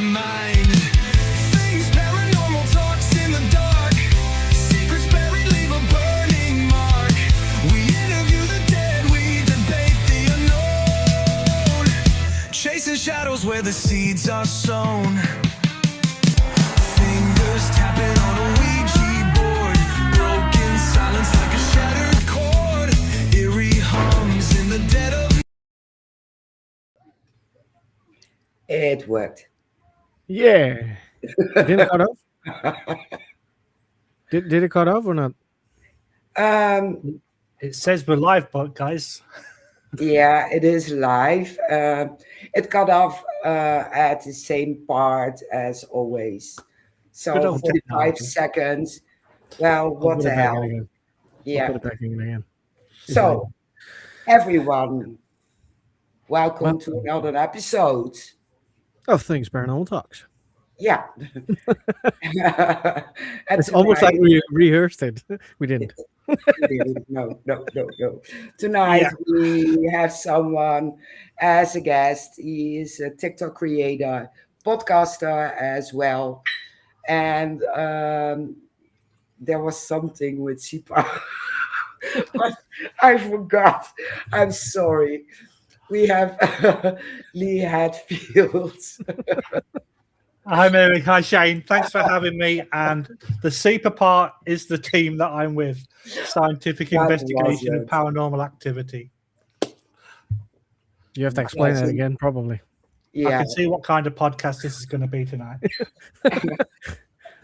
mind. Things paranormal talks in the dark. Secrets buried leave a burning mark. We interview the dead, we debate the unknown. Chasing shadows where the seeds are sown. Fingers tapping on a Ouija board. Broken silence like a shattered chord. Eerie hums in the dead of. It worked. Yeah. Did it cut off? Did it cut off or not? It says we're live, but guys. Yeah, it is live. It cut off at the same part as always. Good So old 45 technology. seconds. Well, what put the it back in hell? again. I'll Yeah. put it back in again. So, everyone, welcome to another episode. Of Things Paranormal Talks. Yeah. It's almost like we rehearsed it. We didn't. No. Tonight we have someone as a guest. He is a TikTok creator, podcaster as well. And there was something with S.I.P.A. But I forgot. I'm sorry. We have Lee Hatfield. Hi, Mary. Hi, Shane. Thanks for having me. And the S.I.P.A part is the team that I'm with. Scientific That Investigation was of it. Paranormal Activity. You have to explain Yes, that again, probably. I Yeah, can see what kind of podcast this is going to be tonight.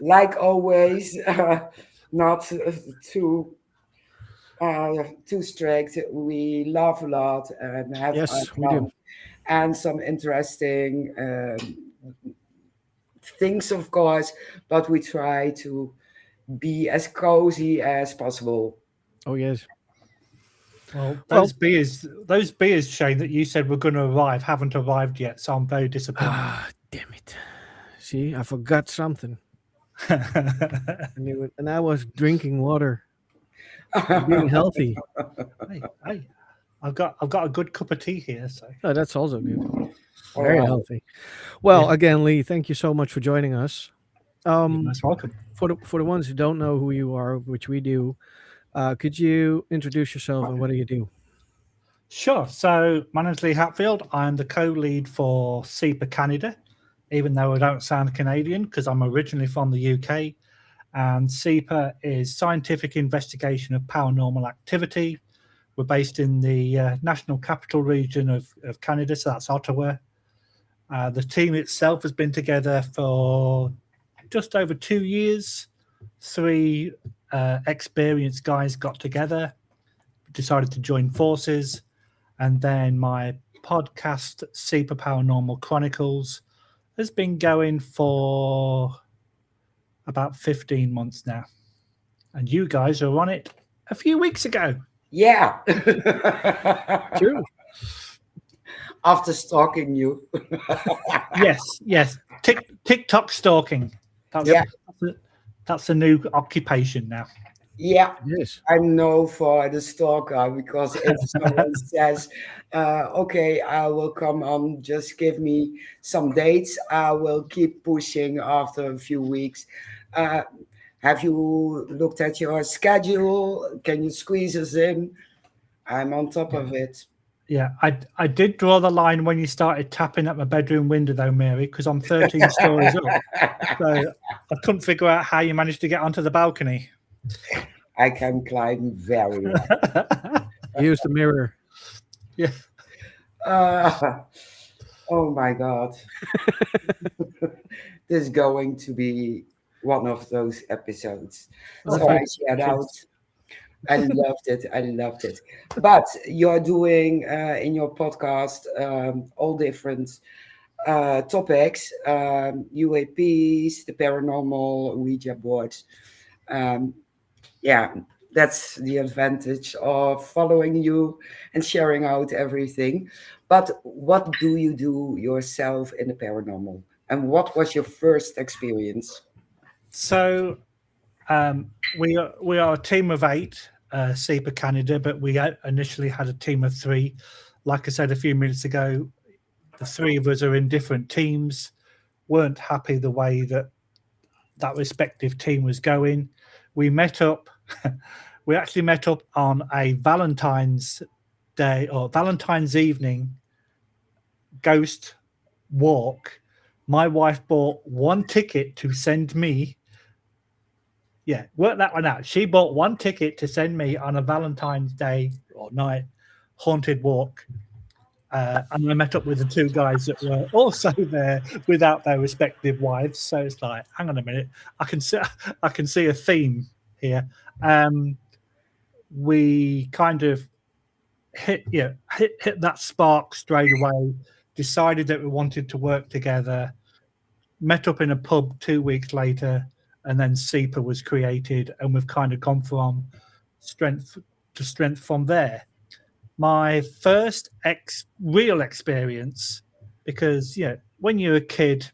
like always, not too strict. We laugh a lot and have Yes, we fun do. and some interesting things, of course. But we try to be as cozy as possible. Oh, yes. Well, those beers, Shane, that you said were going to arrive haven't arrived yet, so I'm very disappointed. Ah, damn it. See, I forgot something. I knew it. And I was drinking water. Being healthy. Hey, I've got a good cup of tea here. So Oh, that's also good. Very Alright. healthy. Well, again, Lee, thank you so much for joining us. you're most welcome. For the ones who don't know who you are, which we do, could you introduce yourself and what do you do? Sure. So my name's Lee Hatfield. I'm the co-lead for S.I.P.A Canada, even though I don't sound Canadian because I'm originally from the UK. And S.I.P.A is Scientific Investigation of Paranormal Activity. We're based in the National Capital Region of Canada, so that's Ottawa. The team itself has been together for just over 2 years. 3 experienced guys got together, decided to join forces, and then my podcast, S.I.P.A Paranormal Chronicles, has been going for about 15 months now. And you guys are on it a few weeks ago. Yeah. True. After stalking you. Yes. TikTok stalking. That's a new occupation now. Yeah, Yes. I'm no for the stalker because if someone says, okay, I will come on, just give me some dates, I will keep pushing after a few weeks. Have you looked at your schedule? Can you squeeze us in? I'm on top of it. Yeah, I did draw the line when you started tapping at my bedroom window, though, Mary, because I'm 13 stories up. So I couldn't figure out how you managed to get onto the balcony. I can climb very well. Use the mirror. Yeah. Oh my God. This is going to be one of those episodes. So I shared out. I loved it. But you're doing in your podcast all different topics, UAPs, the paranormal, Ouija boards. Yeah, that's the advantage of following you and sharing out everything. But what do you do yourself in the paranormal? And what was your first experience? So we are a team of 8, S.I.P.A Canada, but we initially had a team of 3. Like I said a few minutes ago, the 3 of us are in different teams. weren't happy the way that respective team was going. We met up. We actually met up on a Valentine's Day or Valentine's evening ghost walk. My wife bought one ticket to send me. Yeah, work that one out. She bought one ticket to send me on a Valentine's Day or night haunted walk. And I met up with the two guys that were also there without their respective wives. So it's like, hang on a minute, I can see a theme here. We kind of hit that spark straight away. Decided that we wanted to work together. Met up in a pub 2 weeks later, and then S.I.P.A was created, and we've kind of gone from strength to strength from there. My first real experience, because when you're a kid,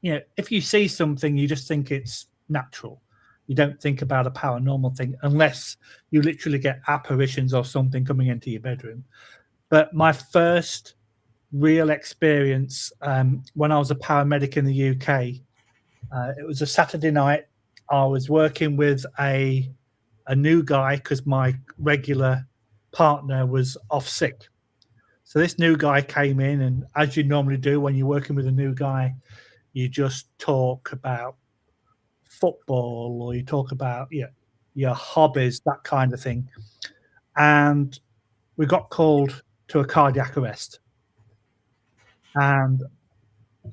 if you see something, you just think it's natural. You don't think about a paranormal thing unless you literally get apparitions or something coming into your bedroom. But my first real experience when I was a paramedic in the UK, it was a Saturday night. I was working with a new guy because my regular partner was off sick. So this new guy came in, and as you normally do when you're working with a new guy, you just talk about football or you talk about your hobbies, that kind of thing. And we got called to a cardiac arrest. And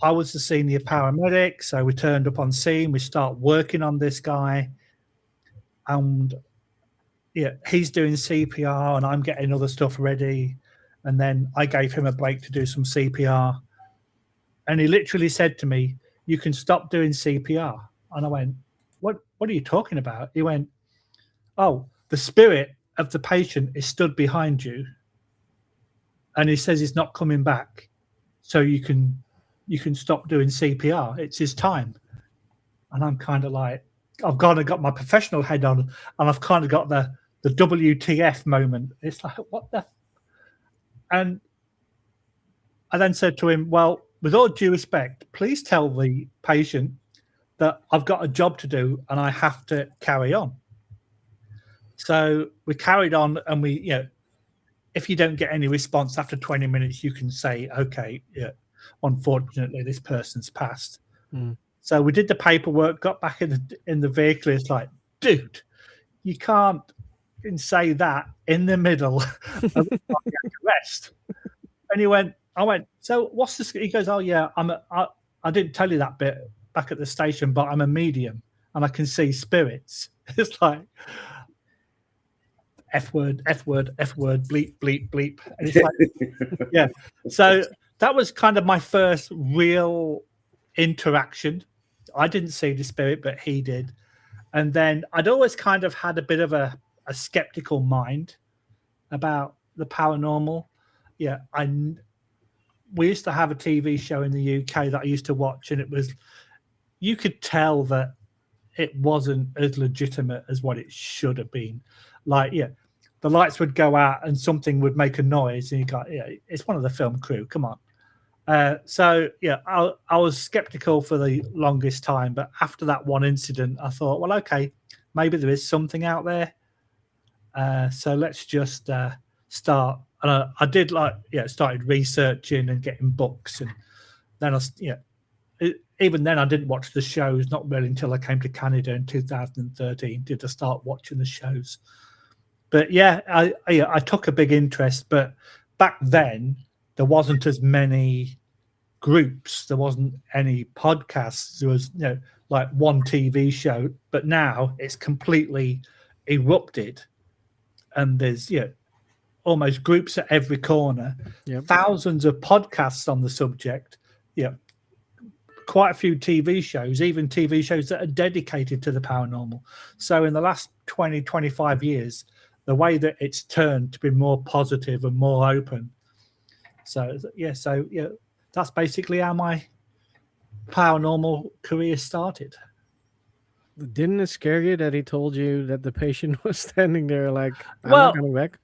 I was the senior paramedic, so we turned up on scene. We start working on this guy, and he's doing CPR, and I'm getting other stuff ready. And then I gave him a break to do some CPR, and he literally said to me, "You can stop doing CPR." And I went, "What are you talking about?" He went, "Oh, the spirit of the patient is stood behind you, and he says he's not coming back, so you can stop doing CPR. It's his time." And I'm kind of like, I've kind of got my professional head on, and I've kind of got the WTF moment. It's like, what the? And I then said to him, "Well, with all due respect, please tell the patient that I've got a job to do and I have to carry on." So we carried on, and we, if you don't get any response after 20 minutes, you can say, "Okay, unfortunately, this person's passed." So we did the paperwork, got back in the vehicle. It's like, dude, you can't say that in the middle of a cardiac arrest. And I went, "So what's this?" He goes, "Oh yeah, I didn't tell you that bit back at the station, but I'm a medium and I can see spirits." It's like, F word, F word, F word, bleep, bleep, bleep. And it's like, yeah. So that was kind of my first real interaction. I didn't see the spirit, but he did. And then I'd always kind of had a bit of a skeptical mind about the paranormal. Yeah, we used to have a TV show in the UK that I used to watch, and you could tell that it wasn't as legitimate as what it should have been. Like, the lights would go out and something would make a noise, and you go, it's one of the film crew, come on. So I was skeptical for the longest time, but after that one incident, I thought, well, okay, maybe there is something out there. So let's just start. And I did started researching and getting books, and then even then I didn't watch the shows. Not really until I came to Canada in 2013 did I start watching the shows. But I took a big interest. But back then there wasn't as many groups. There wasn't any podcasts. There was like one TV show. But now it's completely erupted, and there's almost groups at every corner. Yep. Thousands of podcasts on the subject. Quite a few TV shows, even TV shows that are dedicated to the paranormal. So in the last 20, 25 years, the way that it's turned to be more positive and more open. So that's basically how my paranormal career started. Didn't it scare you that he told you that the patient was standing there like, I'm well, not coming back?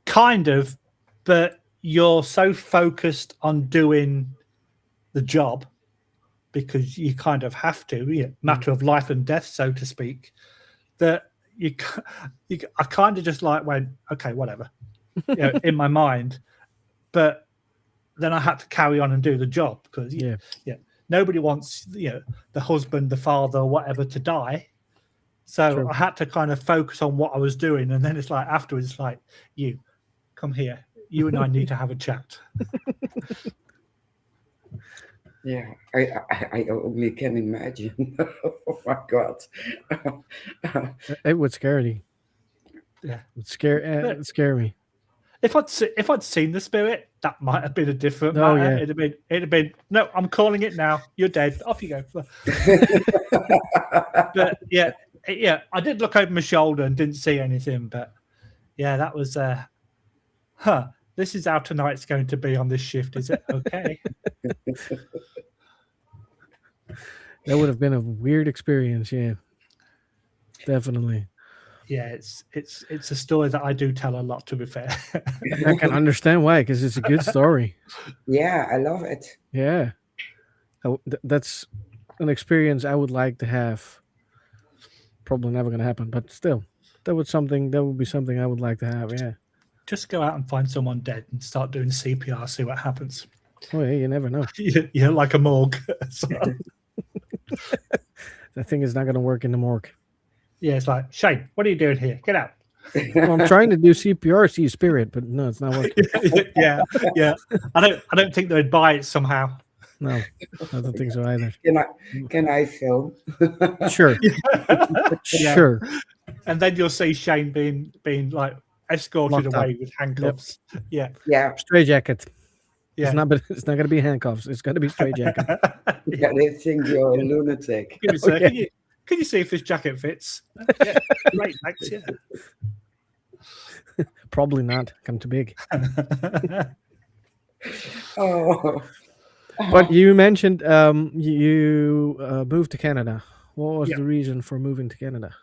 Kind of, but you're so focused on doing the job, because you kind of have to, matter of life and death, so to speak, that I kind of just like went, okay, whatever, in my mind. But then I had to carry on and do the job because nobody wants the husband, the father, or whatever to die. So True. I had to kind of focus on what I was doing, and then it's like afterwards, it's like, you come here, you and I need to have a chat. Yeah, I only can imagine. Oh my God. It would scare you. Yeah, It would scare me. if I'd seen the spirit, that might have been a different Oh, matter. yeah. It'd have been no, I'm calling it now. You're dead. Off you go. But yeah, I did look over my shoulder and didn't see anything. But yeah, that was this is how tonight's going to be on this shift. Is it okay? That would have been a weird experience. Yeah, definitely. Yeah, it's a story that I do tell a lot. To be fair. I can understand why, because it's a good story. Yeah, I love it. Yeah, that's an experience I would like to have. Probably never going to happen, but still, that would be something I would like to have. Yeah. Just go out and find someone dead and start doing CPR. See what happens. Oh yeah, you never know. Yeah, like a morgue. So, That thing is not going to work in the morgue. yeah, it's like, Shane, what are you doing here? Get out. Well, I'm trying to do CPR, see spirit, but no, it's not working. yeah. I don't think they'd buy it somehow. No, I don't think so either. Can I film? Sure, Yeah. sure. And then you'll see Shane being like escorted Locked away up. with handcuffs. Yeah. Yeah, Straight jacket. Yeah. It's not going to be handcuffs. It's going to be straight jacket. yeah, they think you're a lunatic. Give me a sec. yeah. Can you see if this jacket fits? Yeah. Great, thanks. Yeah. Probably not. I'm too big. Oh, But you mentioned you moved to Canada. What was Yeah. the reason for moving to Canada?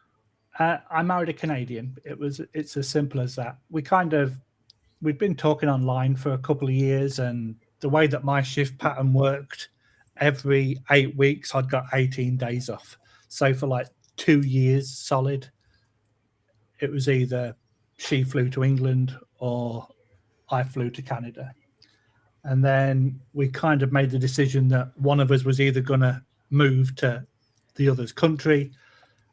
I married a Canadian. It's as simple as that. We'd been talking online for a couple of years, and the way that my shift pattern worked, every 8 weeks I'd got 18 days off. So for like 2 years solid, it was either she flew to England or I flew to Canada. And then we kind of made the decision that one of us was either going to move to the other's country.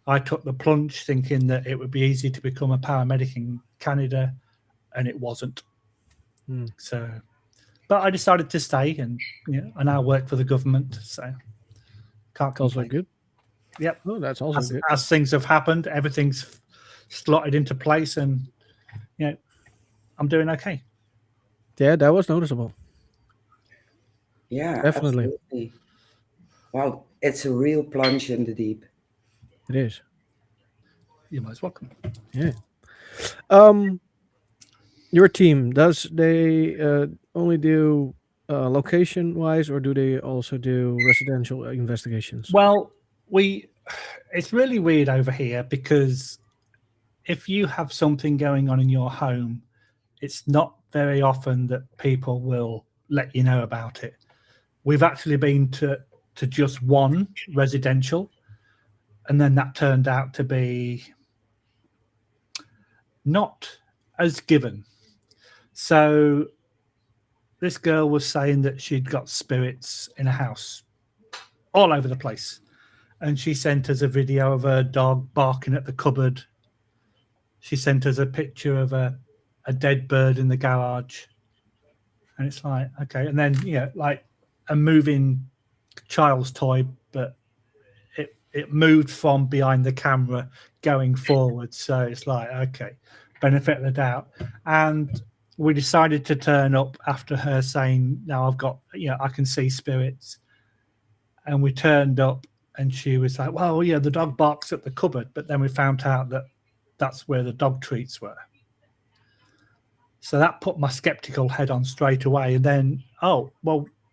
I took the plunge thinking that it would be easy to become a paramedic in Canada, and it wasn't. So, but I decided to stay, and I now work for the government, so can't Also complain. good. Yep. Oh, that's also good. As things have happened, everything's slotted into place, and I'm doing okay. Yeah, that was noticeable. yeah, Definitely. absolutely. Well, it's a real plunge in the deep. It is. You're most welcome. Yeah. Your team, does they only do location wise, or do they also do residential investigations? Well, it's really weird over here because if you have something going on in your home, it's not very often that people will let you know about it. We've actually been to just one residential, and then that turned out to be not as given. So this girl was saying that she'd got spirits in a house all over the place. And she sent us a video of her dog barking at the cupboard. She sent us a picture of a dead bird in the garage. And it's like, okay. And then, like a moving child's toy, but it moved from behind the camera going forward. So it's like, okay, benefit of the doubt. And we decided to turn up after her saying, now I've got, I can see spirits. And we turned up and she was like, well, yeah, the dog barks at the cupboard. But then we found out that that's where the dog treats were. So that put my skeptical head on straight away. And then,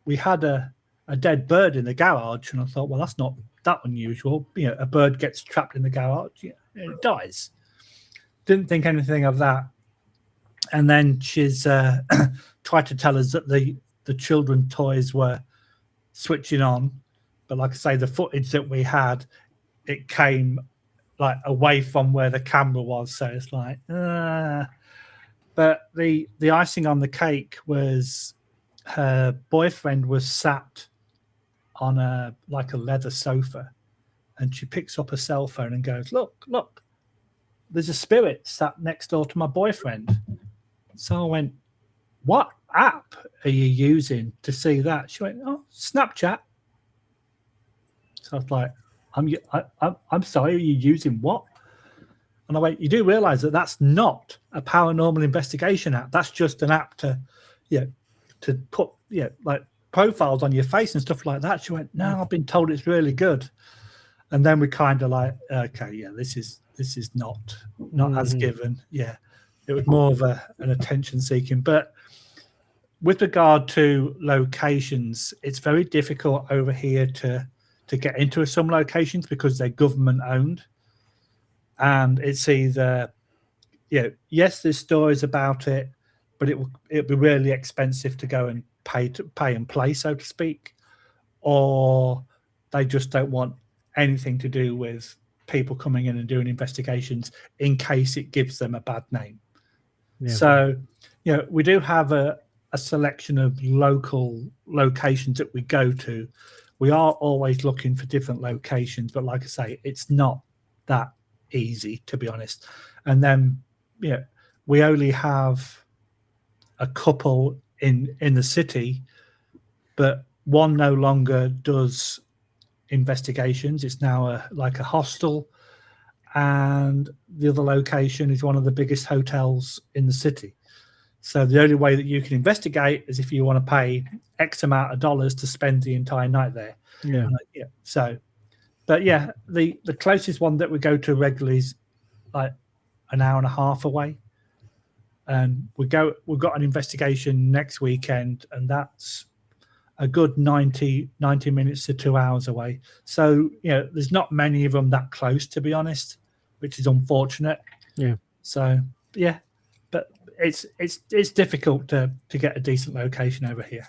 we had a dead bird in the garage. And I thought, well, that's not that unusual. A bird gets trapped in the garage, and it dies. Didn't think anything of that. And then she's tried to tell us that the children toys were switching on. But like I say, the footage that we had, it came like away from where the camera was. So it's like, but the icing on the cake was her boyfriend was sat on a leather sofa, and she picks up a cell phone and goes, look, there's a spirit sat next door to my boyfriend. So I went, what app are you using to see that? She went, oh, Snapchat. So I was like, I'm sorry, are you using what? And I went, you do realize that that's not a paranormal investigation app. That's just an app to put like profiles on your face and stuff like that. She went, no, I've been told it's really good. And then we kind of like, okay, yeah, this is not as given. Yeah, it was more of an attention seeking. But with regard to locations, it's very difficult over here to get into some locations because they're government owned, and it's either yes, there's stories about it, but it'll be really expensive to go and pay and play, so to speak, or they just don't want anything to do with people coming in and doing investigations in case it gives them a bad name. Yeah. So, we do have a selection of local locations that we go to. We are always looking for different locations, but like I say, it's not that easy, to be honest. And then, we only have a couple in the city, but one no longer does investigations. It's now a hostel, and the other location is one of the biggest hotels in the city. So the only way that you can investigate is if you want to pay X amount of dollars to spend the entire night there. Yeah. So, but yeah, the closest one that we go to regularly is like an hour and a half away, and we've got an investigation next weekend, and that's a good 90 minutes to 2 hours away. So, there's not many of them that close, to be honest, which is unfortunate. Yeah. So, yeah, but it's difficult to get a decent location over here.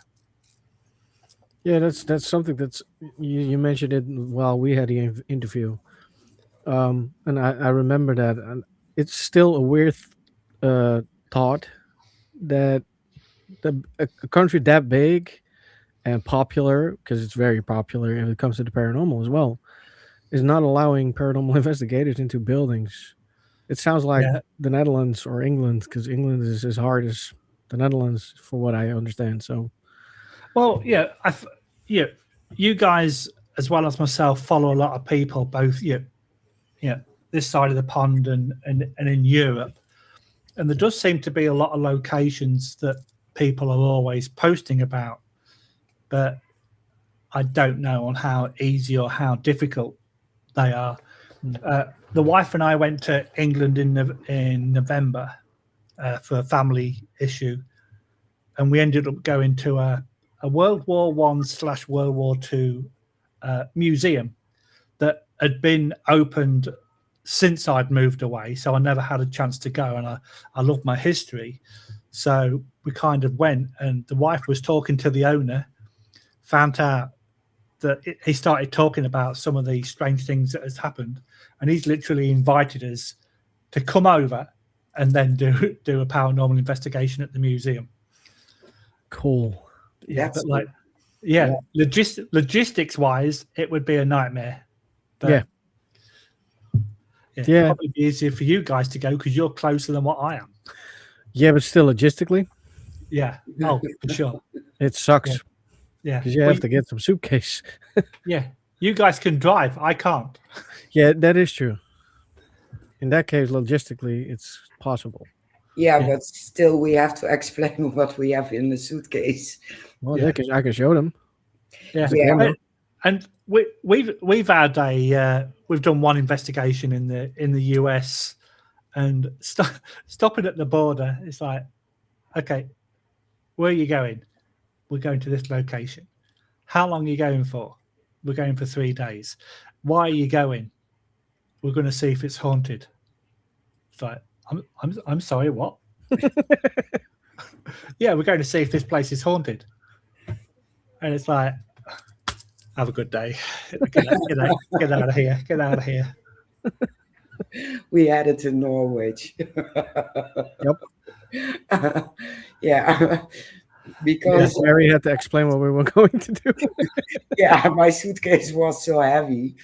Yeah, that's something that's you mentioned it while we had the interview, and I remember that, and it's still a weird thought that a country that big and popular, because it's very popular if it comes to the paranormal as well, is not allowing paranormal investigators into buildings. It sounds like the Netherlands or England, because England is as hard as the Netherlands, for what I understand. So, well, you guys as well as myself follow a lot of people, both this side of the pond and in Europe, and there does seem to be a lot of locations that people are always posting about, but I don't know on how easy or how difficult they are. The wife and I went to England in November for a family issue, and we ended up going to a World War I / World War II museum that had been opened since I'd moved away, so I never had a chance to go, and I love my history. So we kind of went, and the wife was talking to the owner, found out that he started talking about some of the strange things that has happened, and he's literally invited us to come over and then do a paranormal investigation at the museum. Cool. Yeah, but logistics wise, it would be a nightmare. But it'd probably be easier for you guys to go because you're closer than what I am. Yeah, but still logistically. Yeah. Oh, for sure. It sucks. Yeah. Because you have to get some suitcase. Yeah. You guys can drive. I can't. Yeah, that is true. In that case, logistically, it's possible. Yeah, but still, we have to explain what we have in the suitcase. Well, I can show them. Yeah. And we've had we've done one investigation in the US, and stopping at the border, it's like, okay, where are you going? We're going to this location. How long are you going for? We're going for 3 days. Why are you going? We're going to see if it's haunted. It's like, I'm sorry, what? Yeah, we're going to see if this place is haunted. And it's like, Have a good day. Get out of here. Get out of here. We headed to Norwich. Yep. Yeah, Because because Mary had to explain what we were going to do. yeah, my suitcase was so heavy,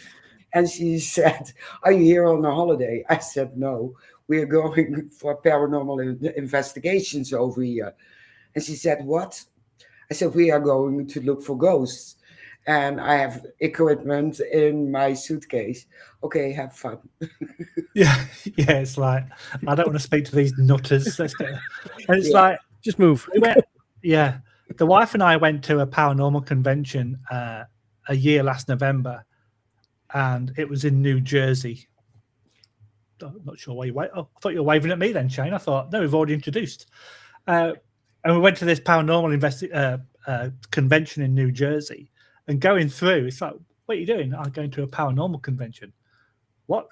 and she said, "Are you here on a holiday?" I said, "No, we are going for paranormal investigations over here." And she said, "What?" I said, "We are going to look for ghosts, and I have equipment in my suitcase. Okay, have fun." Yeah, it's like I don't want to speak to these nutters. Let's go. And it's Yeah. like Just move. we went. Yeah, the wife and I went to a paranormal convention a year last November, and it was in New Jersey. I'm not sure why you wait. Oh, I thought you were waving at me then, Shane. I thought no, we've already introduced. And we went to this paranormal convention in New Jersey, and going through, it's like, what are you doing? I'm going to a paranormal convention. What?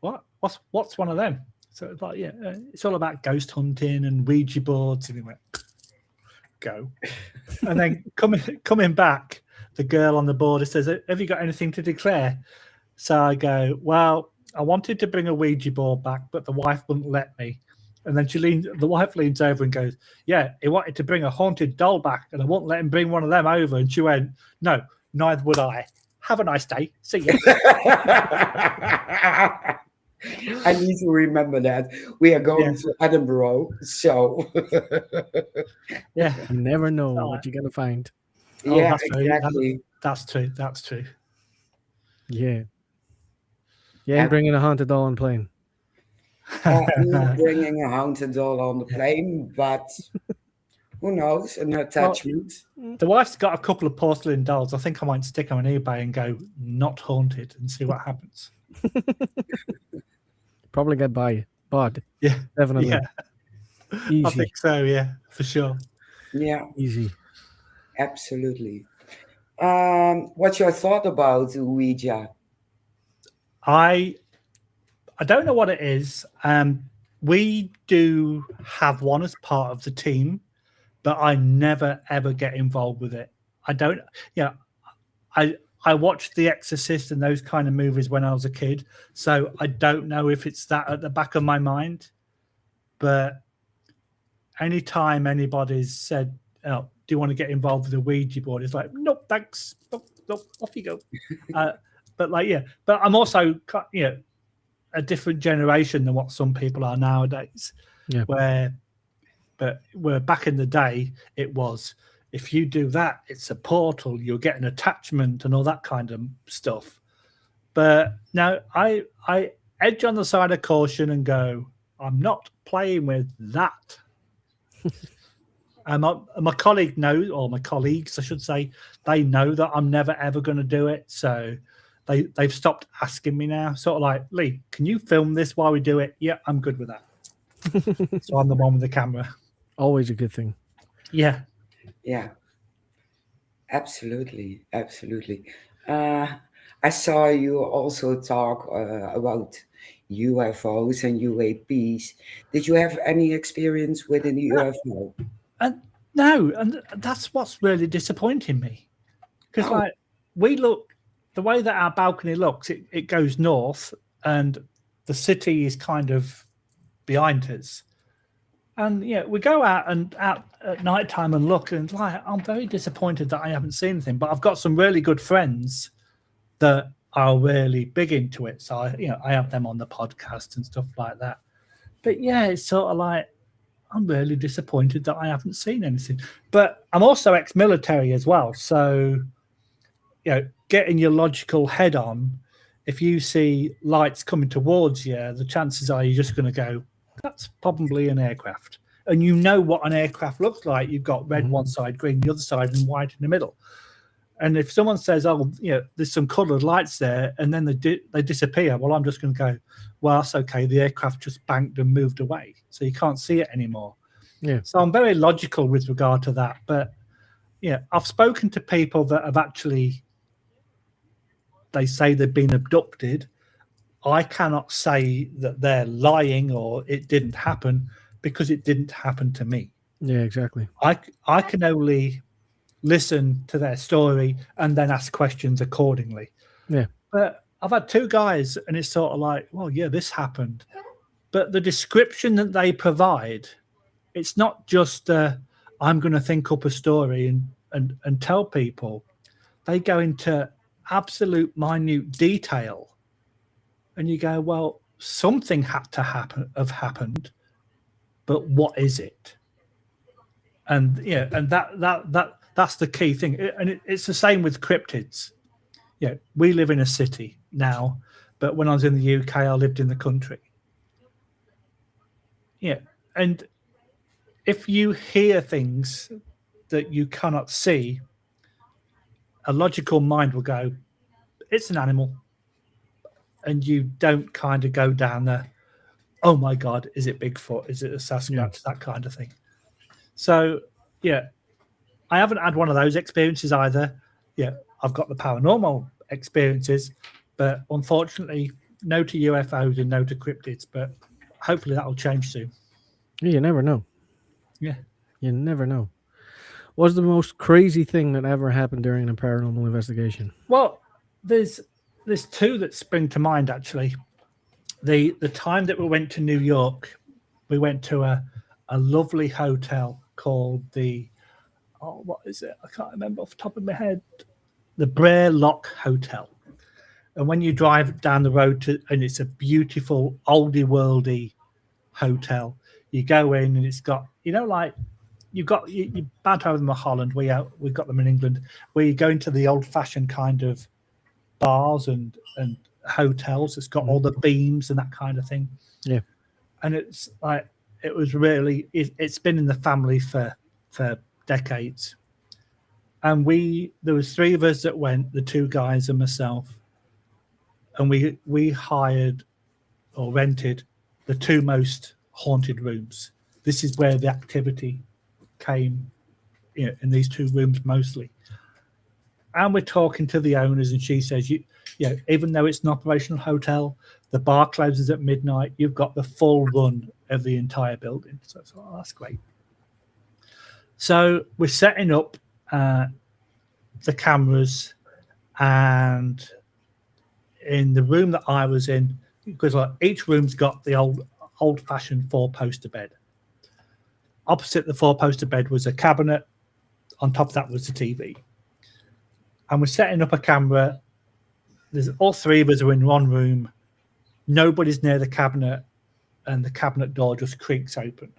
What's one of them? So it's like, yeah, it's all about ghost hunting and Ouija boards. And we went, go. And then coming back, the girl on the board says, "Have you got anything to declare?" So I go, "Well, I wanted to bring a Ouija board back, but the wife wouldn't let me." And then the wife leans over and goes, "Yeah, he wanted to bring a haunted doll back, and I won't let him bring one of them over." And she went, "No, neither would I. Have a nice day. See you." I need to remember that we are going to Edinburgh, so Yeah. You never know what you're gonna find. Oh, yeah, that's true. exactly. That's true. That's true. Yeah. You ain't bringing a haunted doll on plane. I'm not bringing a haunted doll on the plane, but who knows? An attachment. The wife's got a couple of porcelain dolls. I think I might stick them on eBay and go "not haunted" and see what happens. Probably get bought. Yeah, Definitely. yeah. I Easy. think so. Yeah, for sure. Yeah, Easy. absolutely. What's your thought about Ouija? I don't know what it is. We do have one as part of the team, but I never ever get involved with it. I don't. Yeah, I watched The Exorcist and those kind of movies when I was a kid, so I don't know if it's that at the back of my mind. But anytime anybody's said, "Oh, do you want to get involved with a Ouija board?" It's like, "Nope, thanks. Nope, off you go." But like, yeah. But I'm also, a different generation than what some people are nowadays. Yeah. Where back in the day, it was, if you do that, it's a portal, you'll get an attachment and all that kind of stuff. But now I edge on the side of caution and go, I'm not playing with that. And my colleague knows, or my colleagues, I should say, they know that I'm never ever going to do it. So they've stopped asking me now. Sort of like, "Lee, can you film this while we do it?" Yeah, I'm good with that. So I'm the one with the camera. Always a good thing. Yeah. Yeah, absolutely, absolutely. I saw you also talk about UFOs and UAPs. Did you have any experience with an UFO? And no, and that's what's really disappointing me. Because like we look, the way that our balcony looks, it goes north and the city is kind of behind us. And yeah, we go out at night time and look, and like, I'm very disappointed that I haven't seen anything. But I've got some really good friends that are really big into it, so I have them on the podcast and stuff like that. But yeah, it's sort of like, I'm really disappointed that I haven't seen anything. But I'm also ex-military as well, so getting your logical head on. If you see lights coming towards you, the chances are you're just going to go, "That's probably an aircraft." And you know what an aircraft looks like. You've got red one side, green the other side, and white in the middle. And if someone says, "Oh, there's some coloured lights there," and then they disappear, well, I'm just going to go, "Well, that's okay. The aircraft just banked and moved away, so you can't see it anymore." Yeah. So I'm very logical with regard to that. But I've spoken to people that have actually, they say they've been abducted. I cannot say that they're lying or it didn't happen, because it didn't happen to me. Yeah, exactly. I can only listen to their story, and then ask questions accordingly. Yeah. But I've had two guys, and it's sort of like, well, yeah, this happened. But the description that they provide, it's not just I'm going to think up a story and tell people. They go into absolute minute detail, and you go, well, something had to have happened, but what is it? And yeah, and that's the key thing. It's the same with cryptids. Yeah, we live in a city now, but when I was in the UK, I lived in the country. Yeah, and if you hear things that you cannot see, a logical mind will go, it's an animal. And you don't kind of go down there, oh my God, is it Bigfoot? Is it a Sasquatch? That kind of thing. So, yeah, I haven't had one of those experiences either. Yeah, I've got the paranormal experiences, but unfortunately, no to UFOs and no to cryptids. But hopefully that will change soon. You never know. Yeah. You never know. What's the most crazy thing that ever happened during a paranormal investigation? Well, there's two that spring to mind, actually. The time that we went to New York, we went to a lovely hotel called what is it? I can't remember off the top of my head. The Brer Lock Hotel. And when you drive down the road and it's a beautiful oldie worldy hotel, you go in and it's got, like you've got you bad over them in Holland. We've got them in England, where you go into the old fashioned kind of bars and hotels. It's got all the beams and that kind of thing. Yeah. And it's like, it was really, it's been in the family for decades. And there was three of us that went, the two guys and myself, and we hired or rented the two most haunted rooms. This is where the activity came, in these two rooms mostly. And we're talking to the owners, and she says, even though it's an operational hotel, the bar closes at midnight. You've got the full run of the entire building. So I thought, oh, that's great. So we're setting up the cameras, and in the room that I was in, because each room's got the old-fashioned four-poster bed. Opposite the four-poster bed was a cabinet. On top of that was the TV. And we're setting up a camera. There's all three of us are in one room. Nobody's near the cabinet, and the cabinet door just creaks open.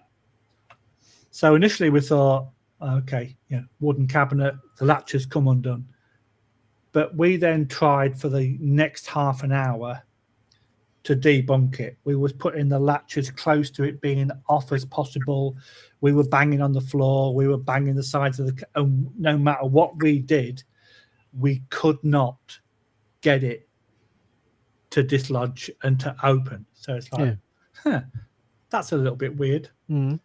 So initially we thought, okay, wooden cabinet, the latch has come undone. But we then tried for the next half an hour to debunk it. We was putting the latch as close to it being off as possible. We were banging on the floor. We were banging the sides of and no matter what we did, we could not get it to dislodge and to open. So it's like, that's a little bit weird. Mm-hmm.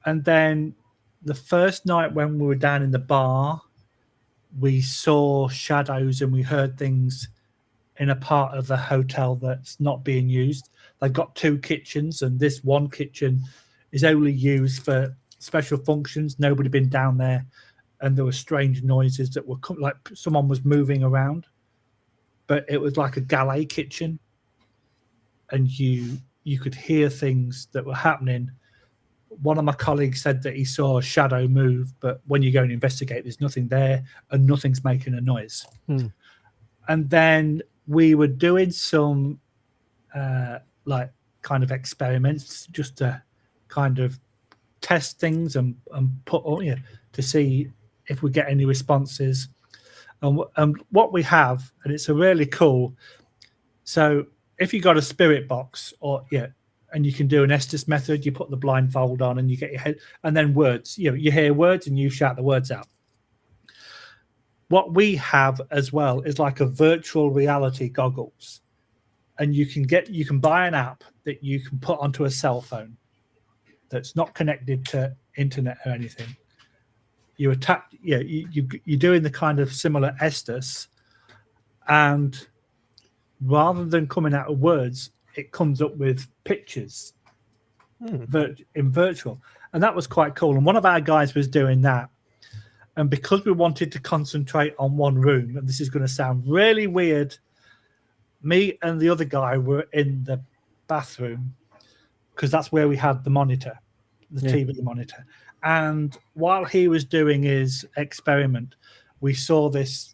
And then the first night when we were down in the bar, we saw shadows and we heard things in a part of the hotel that's not being used. They've got two kitchens, and this one kitchen is only used for special functions. Nobody been down there, and there were strange noises that were like someone was moving around, but it was like a galley kitchen, and you could hear things that were happening. One of my colleagues said that he saw a shadow move, but when you go and investigate, there's nothing there and nothing's making a noise. And then we were doing some like kind of experiments just to kind of test things and put to see if we get any responses. And what we have, and it's a really cool. So if you got a spirit box and you can do an Estes method, you put the blindfold on and you get your head, and then words, you hear words and you shout the words out. What we have as well is like a virtual reality goggles, and you can buy an app that you can put onto a cell phone that's not connected to internet or anything. You're doing the kind of similar Estes, and rather than coming out of words, it comes up with pictures in virtual. And that was quite cool. And one of our guys was doing that. And because we wanted to concentrate on one room, and this is going to sound really weird, me and the other guy were in the bathroom because that's where we had the monitor, the TV monitor. And while he was doing his experiment, we saw this.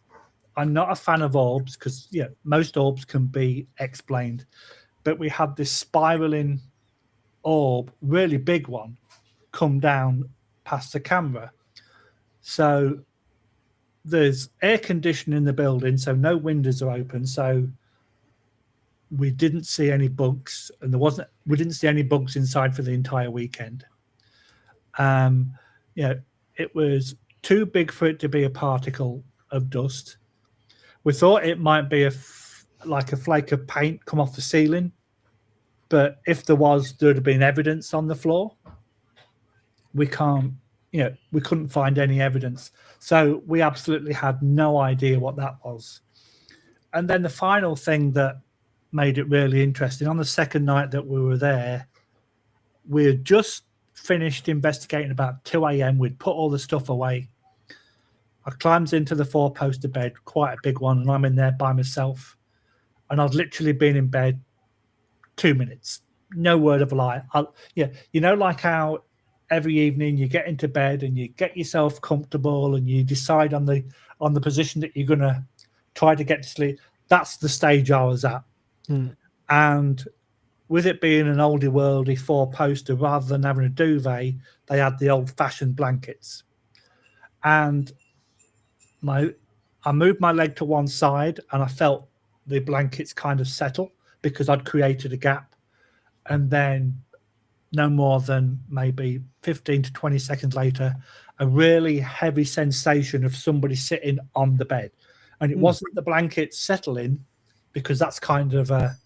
I'm not a fan of orbs because most orbs can be explained, but we had this spiraling orb, really big one, come down past the camera. So there's air conditioning in the building, so no windows are open. So we didn't see any bugs, and we didn't see any bugs inside for the entire weekend. It was too big for it to be a particle of dust. We thought it might be like a flake of paint come off the ceiling, but if there would have been evidence on the floor. We couldn't find any evidence. So we absolutely had no idea what that was. And then the final thing that made it really interesting, on the second night that we were there, we had just finished investigating about 2 a.m. We'd put all the stuff away. I climbs into the 4-poster bed, quite a big one, and I'm in there by myself. And I've literally been in bed 2 minutes. No word of a lie. Like how every evening you get into bed and you get yourself comfortable and you decide on the position that you're going to try to get to sleep. That's the stage I was at. And with it being an oldie worldy 4-poster, rather than having a duvet, they had the old-fashioned blankets. And I moved my leg to one side and I felt the blankets kind of settle because I'd created a gap. And then no more than maybe 15 to 20 seconds later, a really heavy sensation of somebody sitting on the bed. And it wasn't the blanket settling, because that's kind of a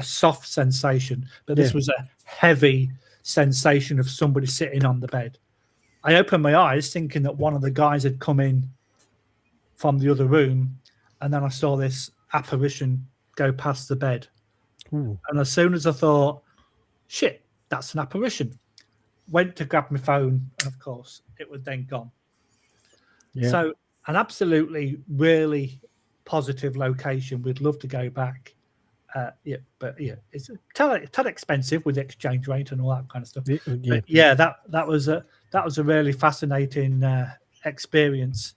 soft sensation, but this was a heavy sensation of somebody sitting on the bed. I opened my eyes thinking that one of the guys had come in from the other room, and then I saw this apparition go past the bed. And as soon as I thought, shit, that's an apparition, went to grab my phone, and of course it was then gone. So an absolutely really positive location. We'd love to go back. But it's a tad expensive with the exchange rate and all that kind of stuff. But that was a really fascinating experience.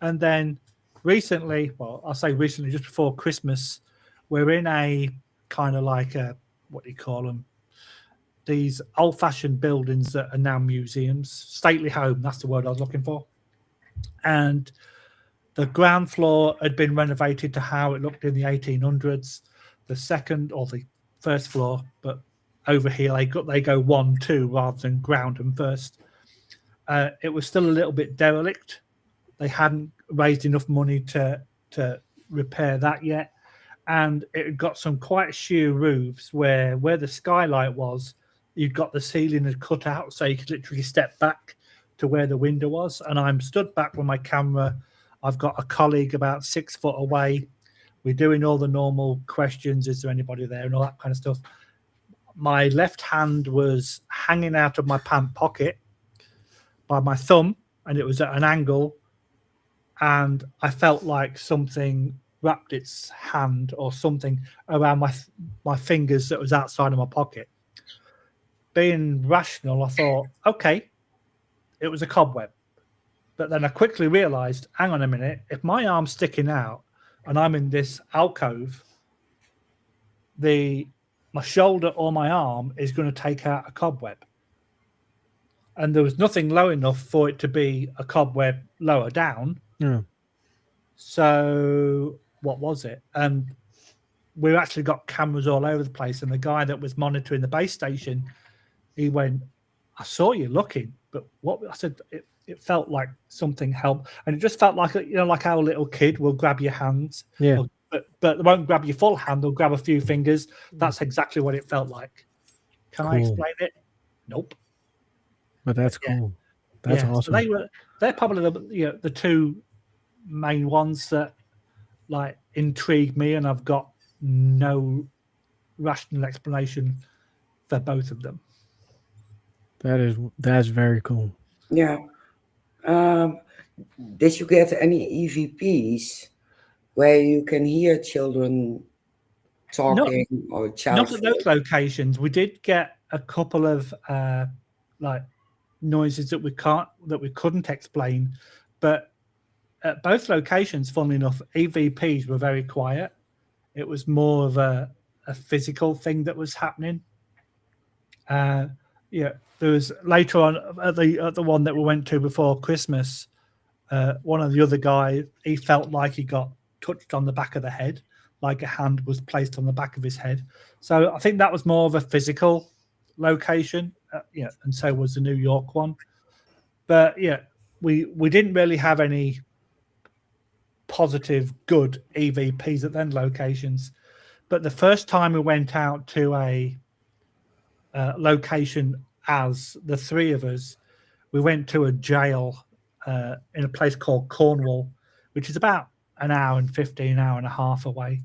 And then recently, well, I'll say recently, just before Christmas, we're in a kind of like what do you call them? These old-fashioned buildings that are now museums. Stately home, that's the word I was looking for. And the ground floor had been renovated to how it looked in the 1800s. The second or the first floor, but over here they go 1, 2 rather than ground and first. It was still a little bit derelict. They hadn't raised enough money to repair that yet, and it had got some quite sheer roofs where the skylight was. You'd got the ceiling had cut out, so you could literally step back to where the window was. And I'm stood back with my camera. I've got a colleague about 6 foot away. We're doing all the normal questions. Is there anybody there? And all that kind of stuff. My left hand was hanging out of my pant pocket by my thumb, and it was at an angle. And I felt like something wrapped its hand or something around my fingers that was outside of my pocket. Being rational, I thought, okay, it was a cobweb. But then I quickly realized, hang on a minute, if my arm's sticking out and I'm in this alcove, my shoulder or my arm is going to take out a cobweb. And there was nothing low enough for it to be a cobweb lower down. So what was it? And we actually got cameras all over the place. And the guy that was monitoring the base station, he went, I saw you looking, but what I said, it felt like something helped. And it just felt like, like how a little kid will grab your hands. But they won't grab your full hand, they'll grab a few fingers. That's exactly what it felt like. Can I explain it? Nope. But that's cool. That's awesome. So they're probably the two main ones that like intrigue me, and I've got no rational explanation for both of them. That's very cool. Yeah. Did you get any EVPs where you can hear children Not talking or child not at those voice? locations. We did get a couple of like noises that we couldn't explain, but at both locations, funnily enough, EVPs were very quiet. It was more of a physical thing that was happening. Yeah, there was later on at the one that we went to before Christmas. One of the other guys, he felt like he got touched on the back of the head, like a hand was placed on the back of his head. So I think that was more of a physical location. Yeah, and so was the New York one. But yeah, we didn't really have any positive, good EVPs at then locations. But the first time we went out to a location as the three of us, we went to a jail in a place called Cornwall, which is about an hour and 15, hour and a half away.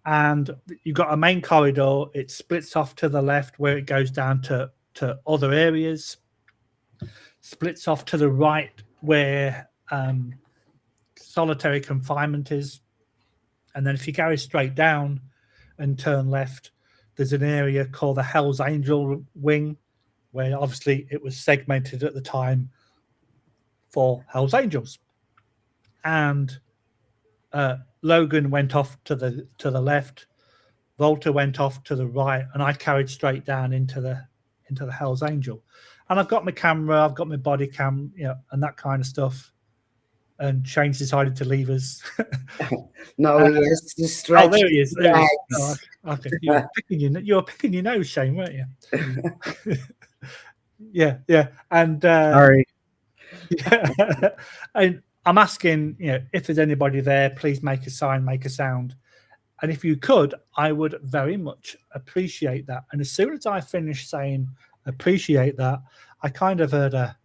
And you've got a main corridor. It splits off to the left where it goes down to other areas, splits off to the right where solitary confinement is. And then if you go straight down and turn left, there's an area called the Hell's Angel wing, where obviously it was segmented at the time for Hell's Angels. And Logan went off to the left, Volta went off to the right, and I carried straight down into the Hell's Angel. And I've got my camera, I've got my body cam, and that kind of stuff. And Shane's decided to leave us. No, he has to stretch. Oh, there he is. his There he is. legs. Oh, okay. You were picking your nose, Shane, weren't you? Yeah. And Sorry. yeah. And I'm asking, if there's anybody there, please make a sign, make a sound. And if you could, I would very much appreciate that. And as soon as I finished saying appreciate that, I kind of heard a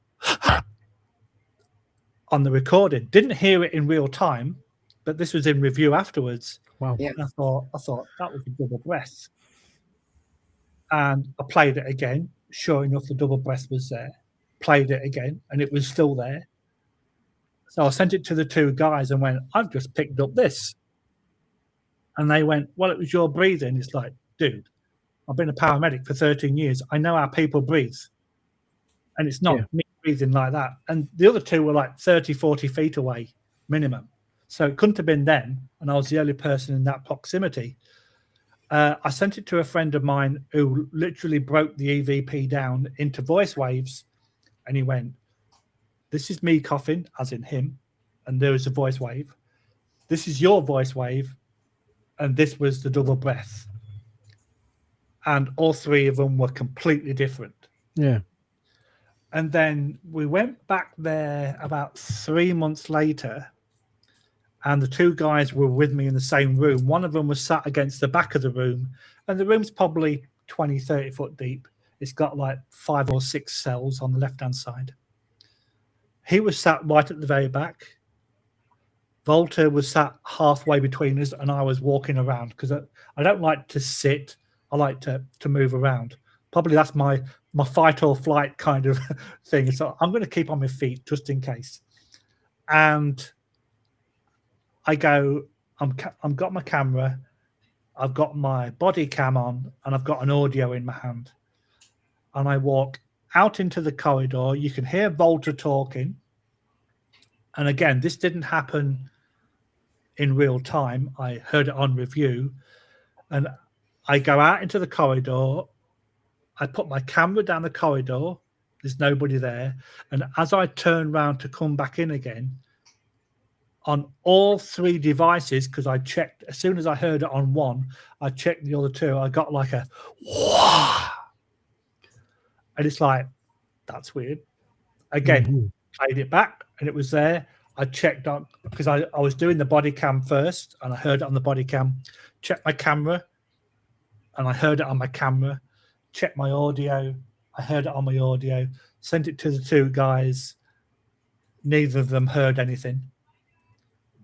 on the recording. Didn't hear it in real time, but this was in review afterwards. Wow. Yeah. And I thought that was a double breath. And I played it again. Sure enough, the double breath was there. Played it again, and it was still there. So I sent it to the two guys and went, I've just picked up this. And they went, well, it was your breathing. It's like, dude, I've been a paramedic for 13 years. I know how people breathe. And it's not me breathing like that. And the other two were like 30, 40 feet away minimum. So it couldn't have been them. And I was the only person in that proximity. I sent it to a friend of mine who literally broke the EVP down into voice waves. And he went, this is me coughing, as in him. And there was a voice wave. This is your voice wave. And this was the double breath. And all three of them were completely different. Yeah. And then we went back there about 3 months later, and the two guys were with me in the same room. One of them was sat against the back of the room, and the room's probably 20, 30 foot deep. It's got like 5 or 6 cells on the left-hand side. He was sat right at the very back. Volta was sat halfway between us, and I was walking around because I don't like to sit. I like to move around. Probably that's my fight or flight kind of thing. So I'm going to keep on my feet just in case. And I go, I've got my camera, I've got my body cam on, and I've got an audio in my hand. And I walk out into the corridor. You can hear Volta talking. And again, this didn't happen in real time. I heard it on review. And I go out into the corridor. I put my camera down the corridor. There's nobody there. And as I turn around to come back in again, on all 3 devices, because I checked, as soon as I heard it on one, I checked the other 2. I got like a wah! And it's like, that's weird. Again, played it back and it was there. I checked on, because I was doing the body cam first and I heard it on the body cam. Checked my camera and I heard it on my camera. Checked my audio. I heard it on my audio. Sent it to the 2 guys. Neither of them heard anything.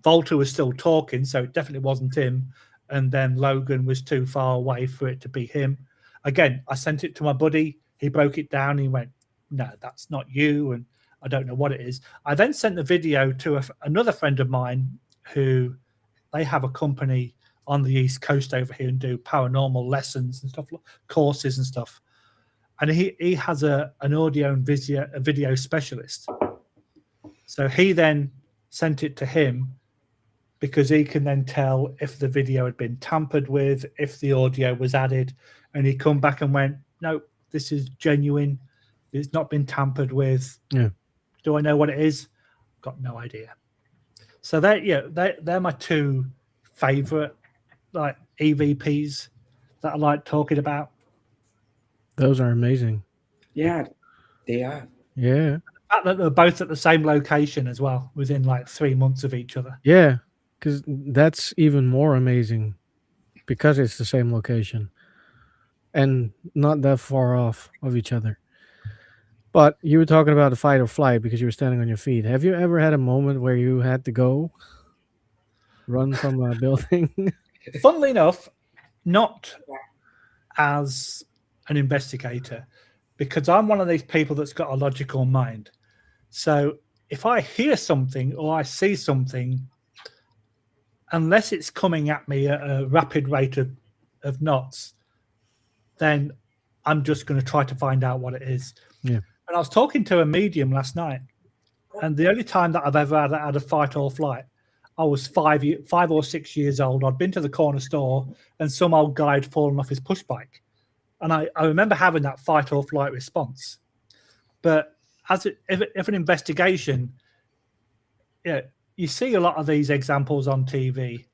Volta was still talking, so it definitely wasn't him. And then Logan was too far away for it to be him. Again, I sent it to my buddy. He broke it down. He went, no, that's not you. And I don't know what it is. I then sent the video to another friend of mine who they have a company on the East Coast over here and do paranormal lessons and stuff, courses and stuff. And he has an audio and video specialist. So he then sent it to him because he can then tell if the video had been tampered with, if the audio was added. And he come back and went, no, this is genuine. It's not been tampered with. Yeah. Do I know what it is? Got no idea. So they're my two favorite like EVPs that I like talking about. Those are amazing. Yeah, they are. Yeah. The fact that they're both at the same location as well, within like 3 months of each other. Yeah. Because that's even more amazing because it's the same location and not that far off of each other. But you were talking about a fight or flight because you were standing on your feet. Have you ever had a moment where you had to go run from a building? Funnily enough, not as an investigator, because I'm one of these people that's got a logical mind. So if I hear something or I see something, unless it's coming at me at a rapid rate of knots, then I'm just going to try to find out what it is. Yeah. And I was talking to a medium last night, and the only time that I've ever had a fight or flight, I was 5 or 6 years old. I'd been to the corner store, and some old guy had fallen off his push bike. And I remember having that fight or flight response. But if an investigation, you see a lot of these examples on TV,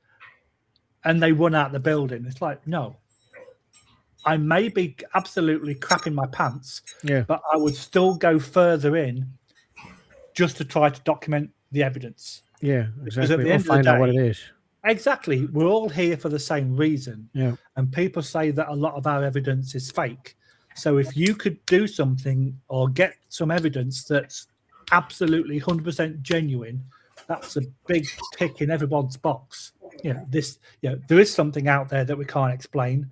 and they run out the building. It's like, no. I may be absolutely crapping my pants, but I would still go further in just to try to document the evidence. Yeah, Because at exactly. the Or end of the find out day- what it is. Exactly. We're all here for the same reason. Yeah. And people say that a lot of our evidence is fake. So if you could do something or get some evidence that's absolutely 100% genuine, that's a big tick in everyone's box. There is something out there that we can't explain.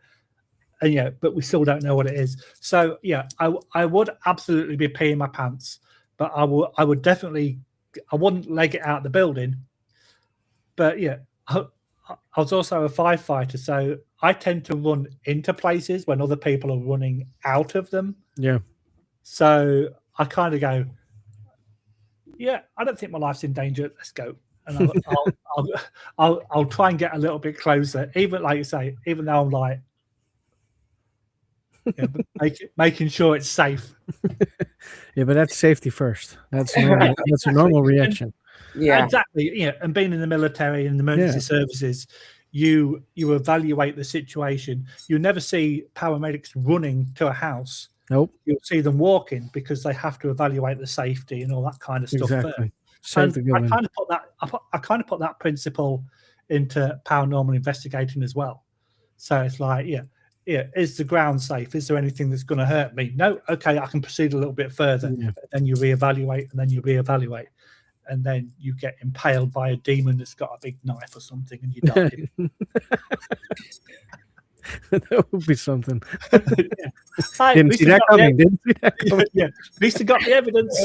And but we still don't know what it is. So I would absolutely be peeing my pants, but I would definitely, I wouldn't leg it out the building. But I was also a firefighter, so I tend to run into places when other people are running out of them. Yeah. So I kind of go, I don't think my life's in danger. Let's go. And I'll try and get a little bit closer, even like you say, even though I'm like, making sure it's safe. Yeah, but that's safety first. That's normal. That's a normal reaction. Yeah. Exactly. And being in the military and emergency services, you evaluate the situation. You never see paramedics running to a house. Nope. You'll see them walking because they have to evaluate the safety and all that kind of stuff. Exactly. And Safety I kind of put that principle into paranormal investigating as well. So it's like, is the ground safe? Is there anything that's going to hurt me? No. Okay, I can proceed a little bit further. Yeah. Then you reevaluate, and then you reevaluate, and then you get impaled by a demon that's got a big knife or something, and you die. That would be something. Hi, Didn't see that coming. Didn't see that coming. At least I got the evidence.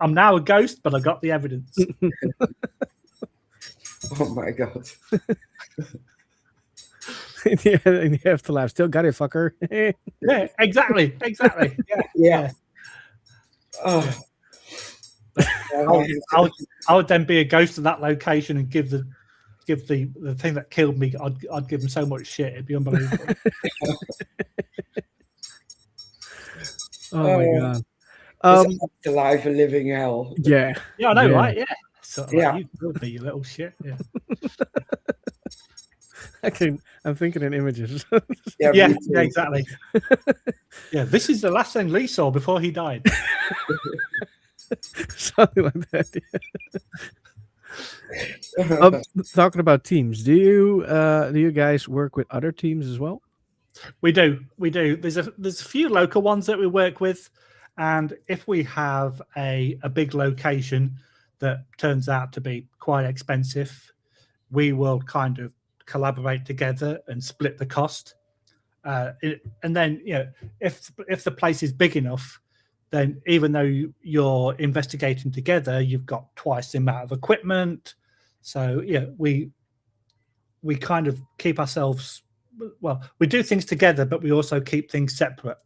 I'm now a ghost, but I got the evidence. Oh my God. Yeah, and you have to laugh. Still got it, fucker. Yeah, exactly. Yeah. Oh. I would then be a ghost of that location and give the thing that killed me. I'd give them so much shit. It'd be unbelievable. Oh my god. It's afterlife a living hell. Yeah. Yeah, I know, Yeah. right? Yeah. So Yeah. you would be, you little shit. Yeah. I'm thinking in images. Yeah, me too. yeah, exactly. Yeah, this is the last thing Lee saw before he died. Something like that. Yeah. Talking about teams, do you guys work with other teams as well? We do. There's a few local ones that we work with, and if we have a big location that turns out to be quite expensive, we will kind of collaborate together and split the cost. And then if the place is big enough, then even though you're investigating together, you've got twice the amount of equipment. So yeah, we kind of keep ourselves, well, we do things together, but we also keep things separate.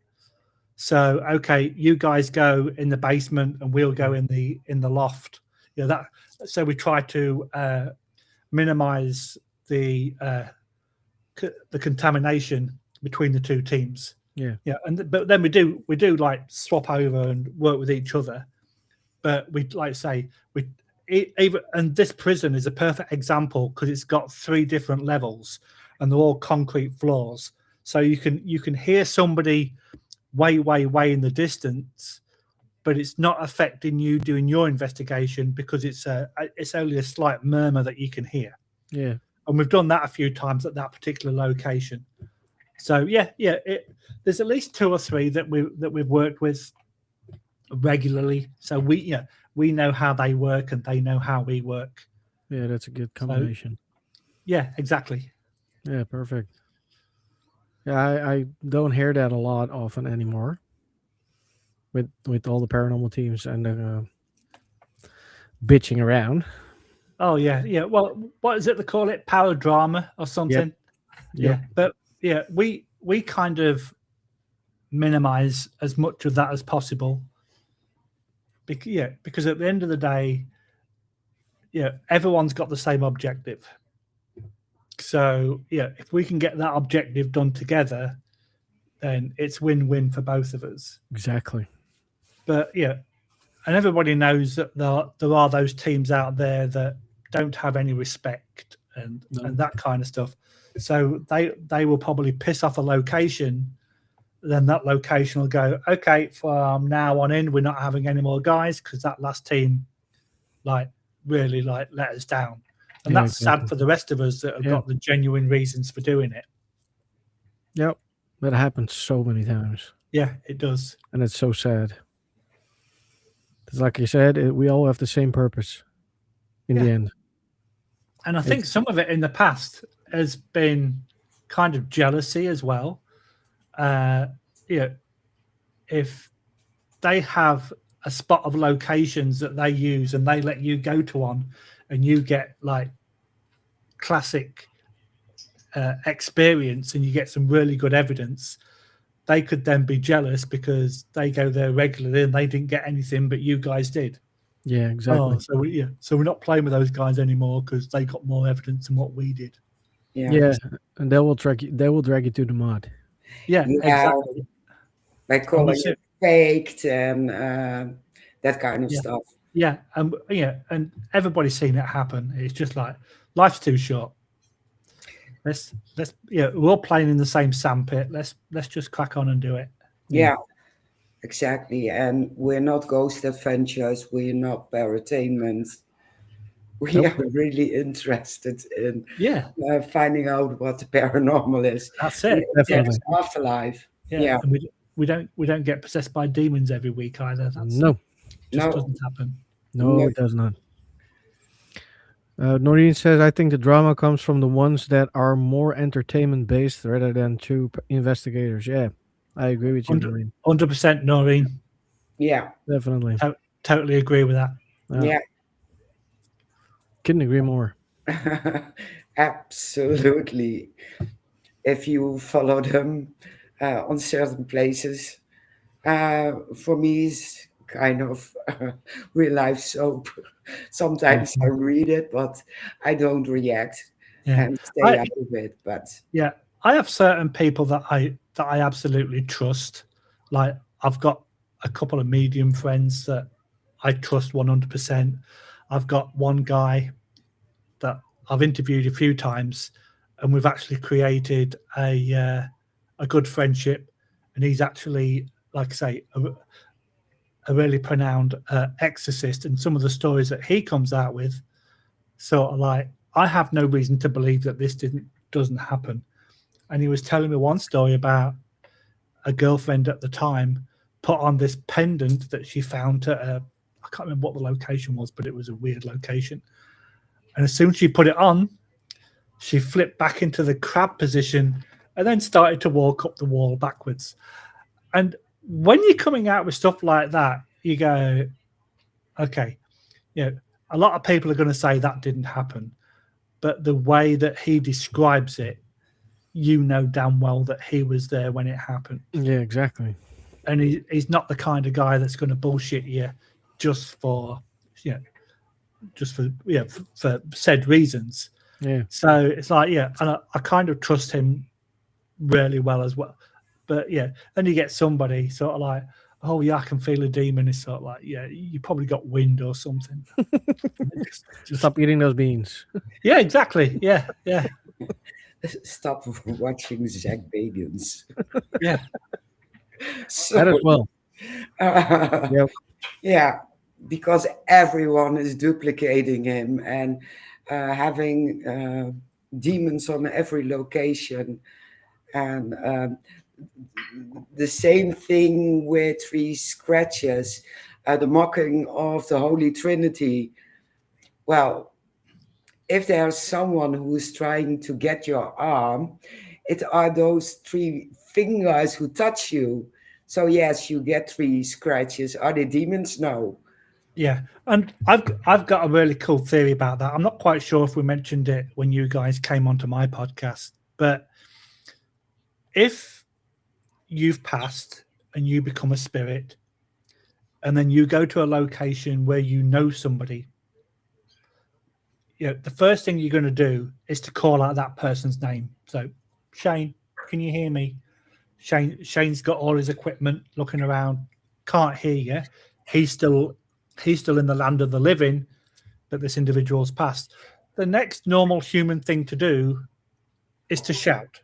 So okay, you guys go in the basement and we'll go in the loft. So we try to minimize the contamination between the two teams. But then we do like swap over and work with each other. But we like say even, and this prison is a perfect example because it's got 3 different levels and they're all concrete floors. So you can hear somebody way in the distance, but it's not affecting you doing your investigation because it's only a slight murmur that you can hear. Yeah. And we've done that a few times at that particular location. So there's at least 2 or 3 that we've worked with regularly. So we know how they work and they know how we work. Yeah, that's a good combination. So, yeah, exactly. Yeah, perfect. Yeah, I don't hear that a lot often anymore. With all the paranormal teams and bitching around. Oh yeah. Well, what is it they call it? Power drama or something? Yep. Yeah, but yeah, we kind of minimize as much of that as possible. Because at the end of the day, everyone's got the same objective. So if we can get that objective done together, then it's win-win for both of us. Exactly. But and everybody knows that there are those teams out there that don't have any respect and that kind of stuff. So they will probably piss off a location. Then that location will go, okay, from now on in, we're not having any more guys because that last team really let us down. And that's sad for the rest of us that have got the genuine reasons for doing it. Yep. That happens so many times. Yeah, it does. And it's so sad. Because like you said, we all have the same purpose in the end. And I think some of it in the past has been kind of jealousy as well. If they have a spot of locations that they use and they let you go to one and you get like classic experience and you get some really good evidence, they could then be jealous because they go there regularly and they didn't get anything, but you guys did. Yeah, exactly. So we're not playing with those guys anymore because they got more evidence than what we did. Yeah, and they will drag you to the mud. Yeah, exactly. By calling it faked and that kind of stuff. Yeah, and everybody's seen it happen. It's just like life's too short. We're all playing in the same sandpit. Let's just crack on and do it. Yeah, exactly. And we're not ghost adventures. We're not paratainment. We are really interested in finding out what the paranormal is. That's it. Definitely. Afterlife. Yeah. And we don't get possessed by demons every week either. Doesn't happen. No, it does not. Noreen says, I think the drama comes from the ones that are more entertainment based rather than true investigators. Yeah, I agree with you, Noreen. 100% Noreen. Yeah. Definitely. Totally agree with that. Yeah. Couldn't agree more. Absolutely. If you follow them on certain places, for me, it's kind of real life soap. Sometimes I read it, but I don't react and stay out of it. But I have certain people that I absolutely trust. Like I've got a couple of medium friends that I trust 100%. I've got one guy that I've interviewed a few times, and we've actually created a good friendship. And he's actually, like I say, a really renowned exorcist, and some of the stories that he comes out with, sort of like, I have no reason to believe that this doesn't happen. And he was telling me one story about a girlfriend at the time put on this pendant that she found at I can't remember what the location was, but it was a weird location. And as soon as she put it on, she flipped back into the crab position and then started to walk up the wall backwards. And when you're coming out with stuff like that, you go, okay, a lot of people are going to say that didn't happen, but the way that he describes it, damn well that he was there when it happened. Yeah, exactly. And he's not the kind of guy that's going to bullshit you just for for said reasons. Yeah. So it's like, and I kind of trust him really well as well. But then you get somebody sort of like, oh yeah, I can feel a demon. It's sort of like, you probably got wind or something. Just stop eating those beans. Yeah, exactly. Yeah. Stop watching Zach Bagans. Yeah. So, That as well. Yep. Yeah, because everyone is duplicating him and having demons on every location. And the same thing with three scratches, the mocking of the Holy Trinity. Well, if there's someone who's trying to get your arm, it are those three fingers who touch you. So yes, you get three scratches. Are they demons? No. Yeah, and I've got a really cool theory about that. I'm not quite sure if we mentioned it when you guys came onto my podcast, but if you've passed and you become a spirit, and then you go to a location where you know somebody, the first thing you're going to do is to call out that person's name. So, Shane, can you hear me? Shane's got all his equipment, looking around, can't hear you. He's still in the land of the living, but this individual's passed. The next normal human thing to do is to shout.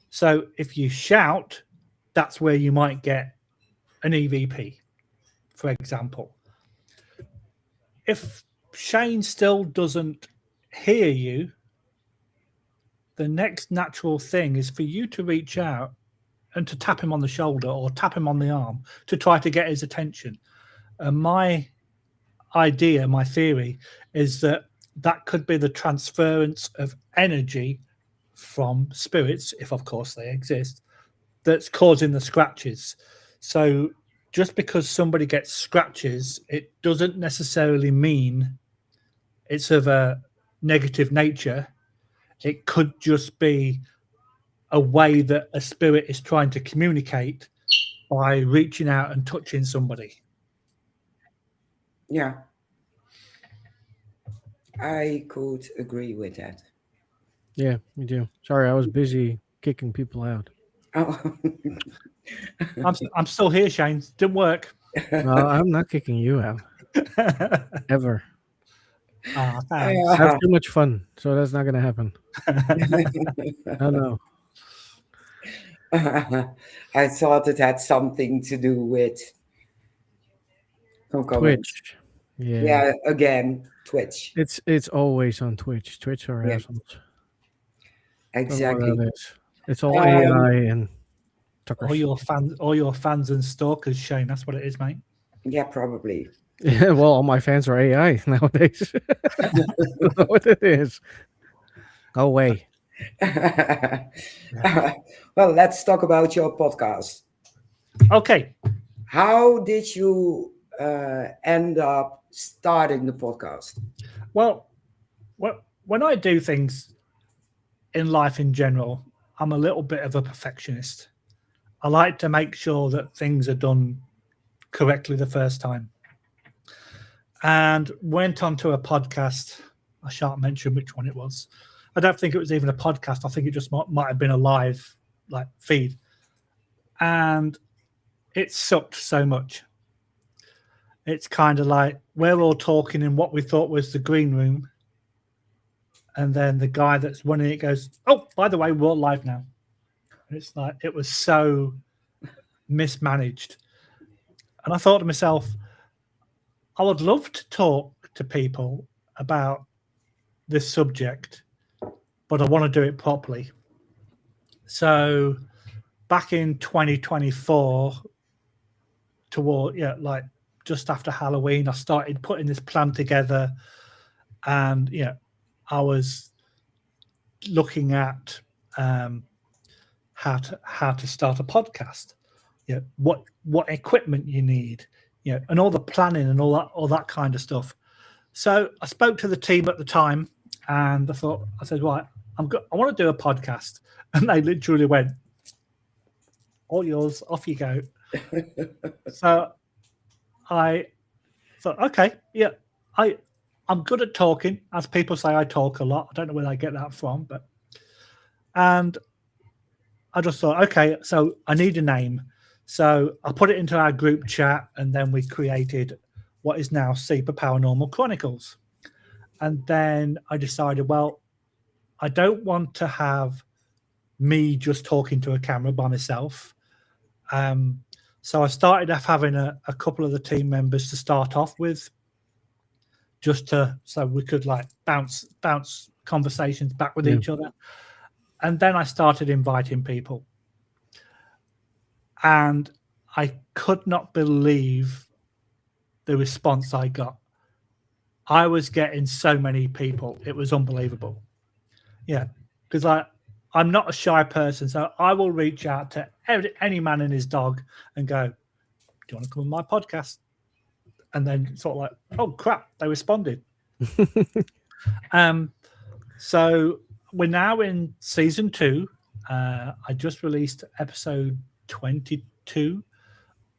So if you shout, that's where you might get an EVP, for example. If Shane still doesn't hear you, the next natural thing is for you to reach out and to tap him on the shoulder or tap him on the arm to try to get his attention. And my idea, my theory, is that could be the transference of energy from spirits, if of course they exist, that's causing the scratches. So just because somebody gets scratches, it doesn't necessarily mean it's of a negative nature. It could just be a way that a spirit is trying to communicate by reaching out and touching somebody. Yeah, I could agree with that. Yeah, me too. Sorry, I was busy kicking people out. Oh. I'm still here, Shane. Didn't work. No, I'm not kicking you out. Ever. Thanks. I have too much fun, so that's not going to happen. No. I thought it had something to do with some comments. Twitch. Yeah. Yeah, again, Twitch. It's always on Twitch. Twitch are Yeah. assholes. Don't know what Exactly. that is. It's all AI and Tucker. All your fans and stalkers, Shane. That's what it is, mate. Yeah, probably. Yeah, well, all my fans are AI nowadays. I don't know what it is. Go away. Well, let's talk about your podcast. Okay. How did you end up starting the podcast? Well, when I do things in life in general, I'm a little bit of a perfectionist. I like to make sure that things are done correctly the first time. And went onto a podcast. I shan't mention which one it was. I don't think it was even a podcast. I think it just might have been a live feed. And it sucked so much. It's kind of like we're all talking in what we thought was the green room. And then the guy that's running it goes, oh, by the way, we're all live now. And it's like, it was so mismanaged. And I thought to myself, I would love to talk to people about this subject, but I want to do it properly. So back in 2024, just after Halloween, I started putting this plan together, and I was looking at how to start a podcast. what equipment you need, and all the planning and all that kind of stuff. So I spoke to the team at the time, and I said, right, I want to do a podcast, and they literally went, all yours, off you go. So I thought, okay, yeah, I'm good at talking, as people say I talk a lot. I don't know where they get that from, and I just thought, okay, so I need a name. So I put it into our group chat, and then we created what is now S.I.P.A Paranormal Chronicles. And then I decided, well, I don't want to have me just talking to a camera by myself. So I started off having a couple of the team members to start off with, so we could like bounce conversations back with each other. And then I started inviting people. And I could not believe the response I got. I was getting so many people. It was unbelievable. Yeah, because I'm not a shy person, so I will reach out to any man and his dog and go, do you want to come on my podcast? And then sort of like, oh, crap, they responded. So we're now in season 2. I just released episode 22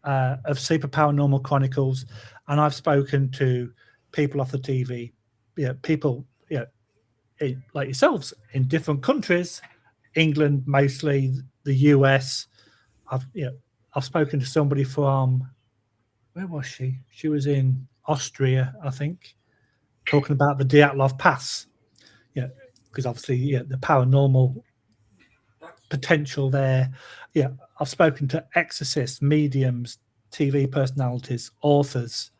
of S.I.P.A Paranormal Chronicles, and I've spoken to people off the TV, people, like yourselves in different countries, England mostly, the US. I've spoken to somebody from, where was she? She was in Austria, I think, talking about the Dyatlov Pass. Yeah, because obviously, the paranormal potential there. Yeah, I've spoken to exorcists, mediums, TV personalities, authors,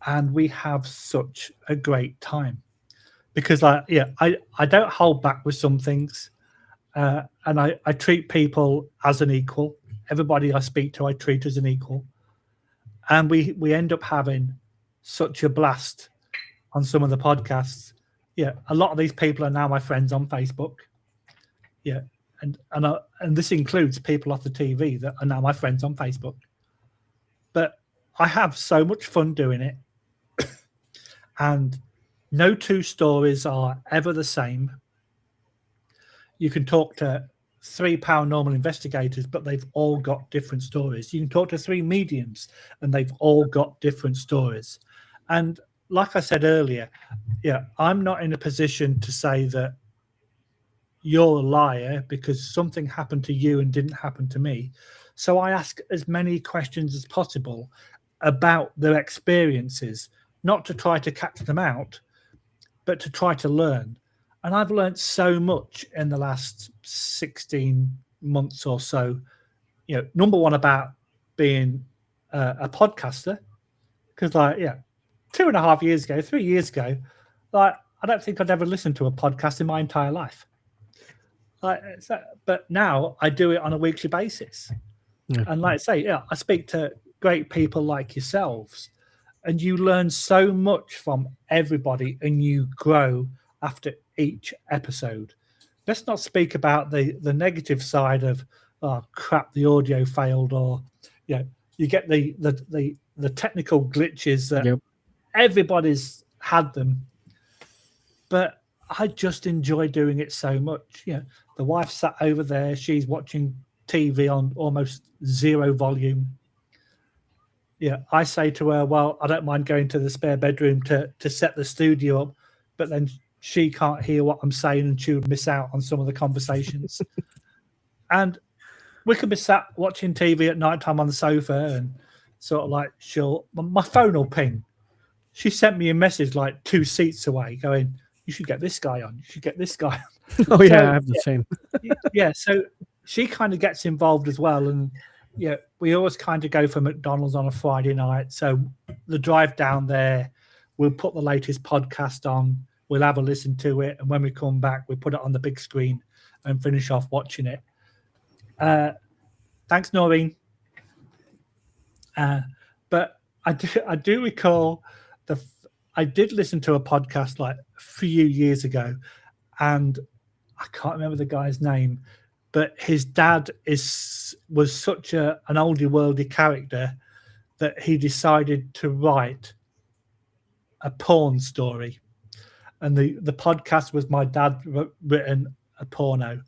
and we have such a great time because I don't hold back with some things, and I treat people as an equal. Everybody I speak to, I treat as an equal, and we end up having such a blast on some of the podcasts. Yeah, a lot of these people are now my friends on Facebook. Yeah, and this includes people off the TV that are now my friends on Facebook. But I have so much fun doing it, and no two stories are ever the same. You can talk to 3 paranormal investigators, but they've all got different stories. You can talk to 3 mediums, and they've all got different stories. And like I said earlier, I'm not in a position to say that you're a liar because something happened to you and didn't happen to me. So I ask as many questions as possible about their experiences, not to try to catch them out, but to try to learn. And I've learned so much in the last 16 months or so. Number one, about being a podcaster, because 2.5 years ago, 3 years ago, I don't think I'd ever listened to a podcast in my entire life. But now I do it on a weekly basis. Yeah. And like I say, I speak to great people like yourselves, and you learn so much from everybody, and you grow after each episode. Let's not speak about the negative side of, oh crap, the audio failed, or you get the technical glitches that everybody's had them. But I just enjoy doing it so much. The wife sat over there, she's watching TV on almost 0 volume. I say to her, well, I don't mind going to the spare bedroom to set the studio up, but then she can't hear what I'm saying and she would miss out on some of the conversations. And we could be sat watching TV at night time on the sofa, and sort of like my phone will ping. She sent me a message like 2 seats away going, you should get this guy on. You should get this guy on. Oh, yeah, I have the same. So she kind of gets involved as well. And, we always kind of go for McDonald's on a Friday night. So the drive down there, we'll put the latest podcast on. We'll have a listen to it. And when we come back, we put it on the big screen and finish off watching it. Thanks, Noreen. But I do recall I did listen to a podcast like a few years ago, and I can't remember the guy's name, but his dad was such an oldie worldy character that he decided to write a porn story, and the podcast was my dad written a porno,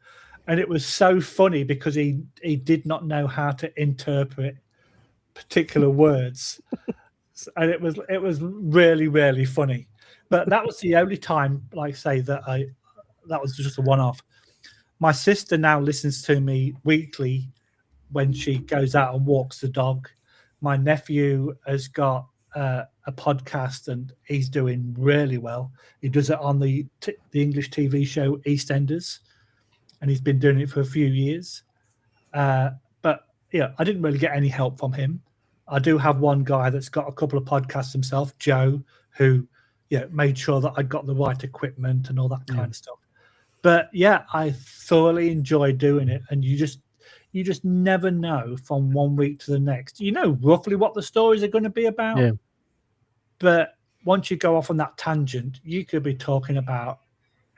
and it was so funny because he did not know how to interpret particular words, and it was really, really funny. But that was the only time, like I say, that was just a one-off. My sister now listens to me weekly when she goes out and walks the dog. My nephew has got a podcast, and he's doing really well. He does it on the English TV show EastEnders, and he's been doing it for a few years. But yeah, I didn't really get any help from him. I do have one guy that's got a couple of podcasts himself, Joe, who made sure that I got the right equipment and all that kind of stuff. But yeah, I thoroughly enjoy doing it, and you just never know from one week to the next. You know roughly what the stories are going to be about. Yeah. But once you go off on that tangent, you could be talking about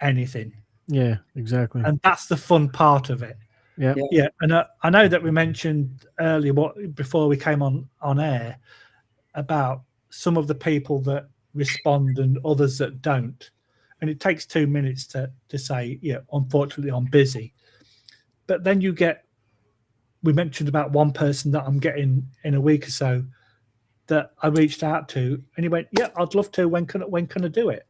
anything. Yeah, exactly. And that's the fun part of it. Yeah. Yeah. And I know that we mentioned earlier before we came on air about some of the people that respond and others that don't. And it takes 2 minutes to say, unfortunately, I'm busy. But then we mentioned about one person that I'm getting in a week or so that I reached out to, and he went, yeah, I'd love to. When can I do it?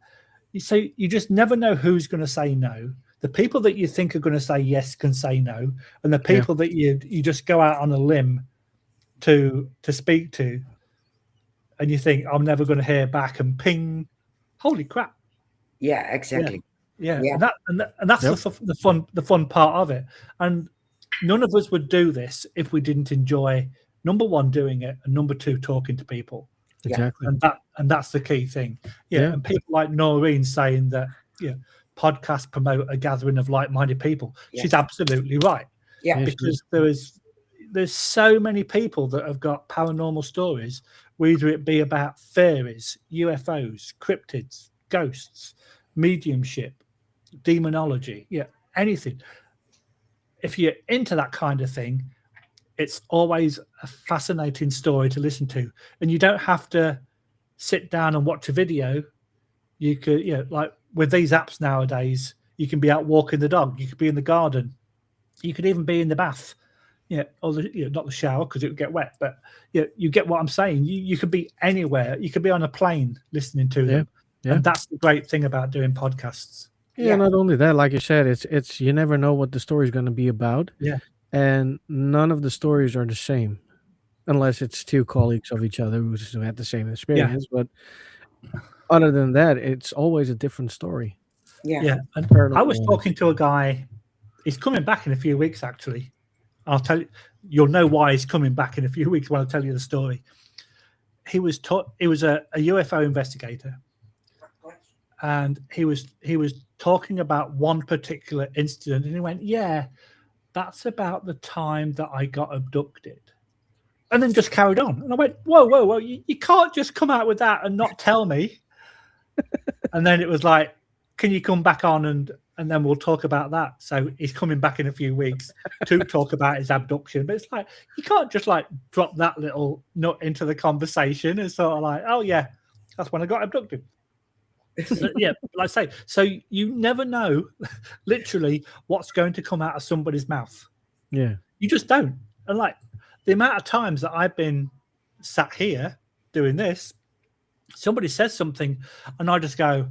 You just never know who's going to say no. The people that you think are going to say yes can say no, and the people that you just go out on a limb to speak to, and you think I'm never going to hear back, and ping, holy crap! Yeah, exactly. Yeah. And that's the fun part of it. And none of us would do this if we didn't enjoy, number one, doing it, and number two, talking to people. Exactly. And that's the key thing. Yeah. And people like Noreen saying that podcasts promote a gathering of like-minded people. Yeah. She's absolutely right. Yeah. Because there's so many people that have got paranormal stories, whether it be about fairies, UFOs, cryptids, ghosts, mediumship, demonology, anything. If you're into that kind of thing, it's always a fascinating story to listen to. And you don't have to sit down and watch a video. You could, like with these apps nowadays, you can be out walking the dog. You could be in the garden. You could even be in the bath. Or not the shower because it would get wet. But you get what I'm saying. You could be anywhere. You could be on a plane listening to them. Yeah. And that's the great thing about doing podcasts. Yeah, not only that, like you said, it's you never know what the story is going to be about. Yeah. And none of the stories are the same, unless it's two colleagues of each other who had the same experience. But other than that, it's always a different story. Yeah. And I was talking to a guy. He's coming back in a few weeks, actually. I'll tell you. You'll know why he's coming back in a few weeks when I tell you the story. He was a UFO investigator. And he was talking about one particular incident, and he went, "Yeah, that's about the time that I got abducted," and then just carried on. And I went, "Whoa! You can't just come out with that and not tell me." And then it was like, "Can you come back on and then we'll talk about that?" So he's coming back in a few weeks to talk about his abduction. But it's like you can't just like drop that little nut into the conversation and sort of like, "Oh yeah, that's when I got abducted." So, like I say, so you never know literally what's going to come out of somebody's mouth. Yeah. You just don't. And like the amount of times that I've been sat here doing this, somebody says something and I just go,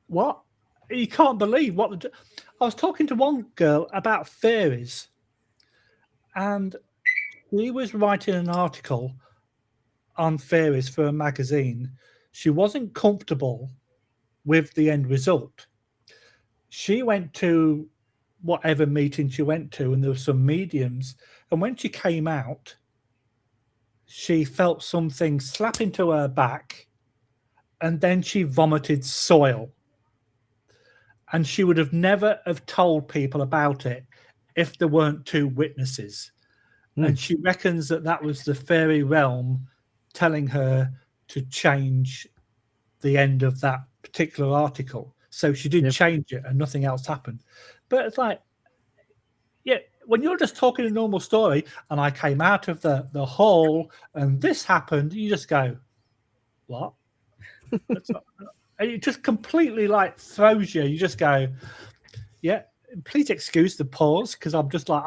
what? You can't believe what I was talking to one girl about fairies, and she was writing an article on fairies for a magazine. She wasn't comfortable with the end result. She went to whatever meeting she went to, and there were some mediums, and when she came out, she felt something slap into her back, and then she vomited soil. And she would have never have told people about it if there weren't two witnesses. And she reckons that was the fairy realm telling her to change the end of that particular article. So she did Yep. change it and nothing else happened. But it's like, yeah, when you're just talking a normal story and I came out of the hall and this happened, you just go, what? That's not, and it just completely like throws you. You just go, yeah, please excuse the pause because I'm just like,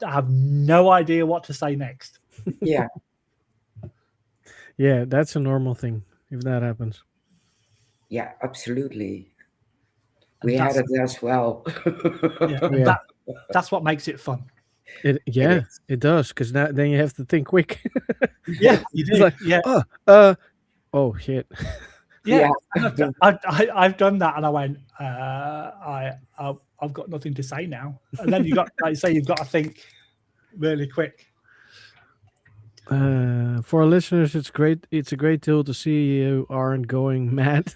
I have no idea what to say next. Yeah. Yeah, that's a normal thing if that happens. Yeah, absolutely. And We had that's- it as well. Yeah, Oh, yeah. that's what makes it fun. Yeah, is. it does, because then you have to think quick. Yeah, you It's do. like, Yeah, oh shit. yeah. Yeah. I've done that, and I went, I've got nothing to say now. And then you got, like you say, you've got to think really quick. For our listeners, it's great. It's a great tool to see you aren't going mad.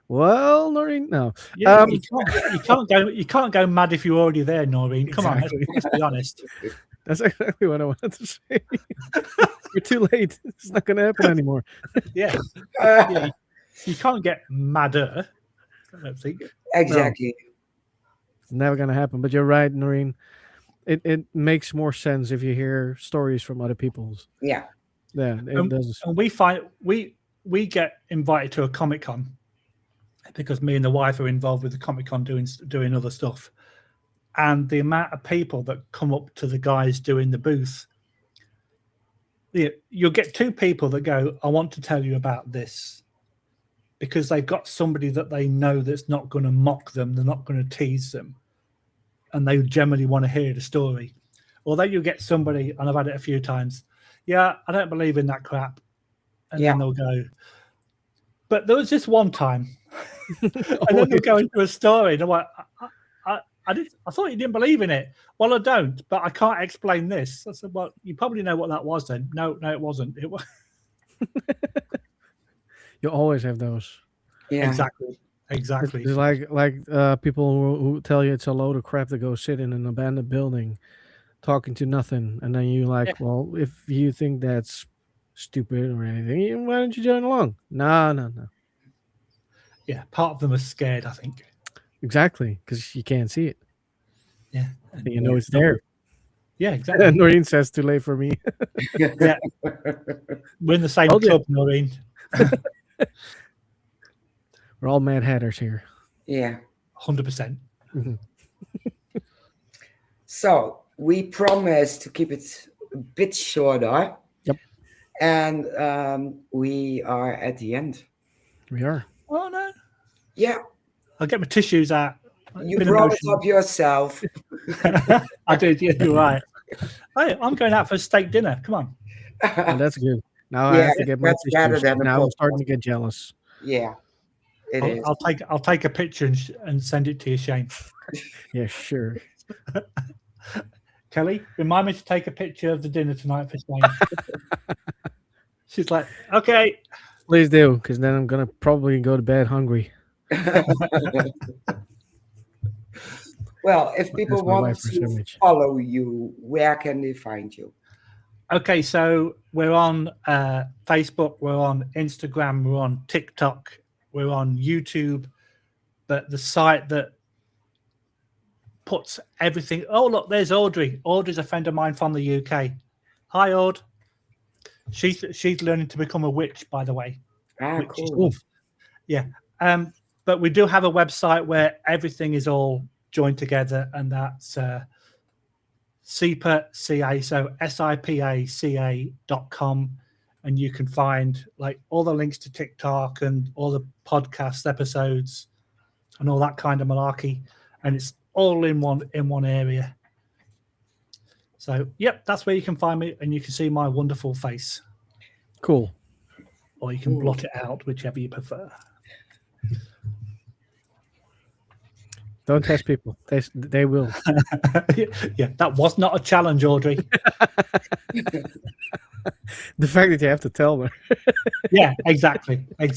Well, Noreen, no. Yeah, you can't go mad if you're already there, Noreen. Come Exactly. on, let's be honest. That's exactly what I wanted to say. You're too late. It's not going to happen anymore. Yeah, yeah. You can't get madder. I don't think. Exactly. It's never going to happen. But you're right, Noreen. It makes more sense if you hear stories from other people's. Yeah. Yeah, it does. And we find we get invited to a Comic-Con because me and the wife are involved with the Comic-Con doing other stuff, and the amount of people that come up to the guys doing the booth, you'll get two people that go, I want to tell you about this, because they've got somebody that they know that's not going to mock them, they're not going to tease them, and they generally want to hear the story. Although you get somebody, and I've had it a few times, yeah, I don't believe in that crap, and then they'll go, but there was this one time, and then they'll go into a story, and I'm like, I thought you didn't believe in it. Well, I don't, but I can't explain this. I said, well, you probably know what that was then. No, it wasn't. It was You always have those. Yeah. exactly. It's like people who tell you it's a load of crap to go sit in an abandoned building talking to nothing, and then you like, well, if you think that's stupid or anything, why don't you join along? No. Yeah, part of them are scared, I think. Exactly, because you can't see it. Yeah, And you know it's there. yeah, exactly. And Noreen says, too late for me. Yeah. We're in the same Told you. club, Noreen. We're all mad hatters here. Yeah. 100%. So we promised to keep it a bit shorter. Yep. And we are at the end. We are. Oh no, Yeah. I'll get my tissues out. You Bit brought it emotional. up yourself. I did. Yeah, you're right. Hey, I'm going out for a steak dinner. Come on. And that's good. Now I Yeah, have to get my that's better tissues. than a Now I'm podcast. starting to get jealous. Yeah. It is. I'll take a picture and send it to you, Shane. Yeah, sure. Kelly, remind me to take a picture of the dinner tonight for Shane. She's like, okay. Please do, because then I'm gonna probably go to bed hungry. Well, if people That's my want wife's to image. follow you, where can they find you? Okay, so we're on Facebook, we're on Instagram, we're on TikTok, we're on YouTube, but the site that puts everything. Oh, look, there's Audrey. Audrey's a friend of mine from the UK. Hi, Aud. She's learning to become a witch, by the way. Ah, Which is cool. tough. Yeah. But we do have a website where everything is all joined together, and that's S.I.P.A, so SIPACA.com, and you can find like all the links to TikTok and all the podcast episodes and all that kind of malarkey, and it's all in one area. So yep, that's where you can find me, and you can see my wonderful face, Cool. or you can blot it out, whichever you prefer. Don't test people. They will. Yeah, that was not a challenge, Audrey. The fact that you have to tell her. Yeah, exactly. But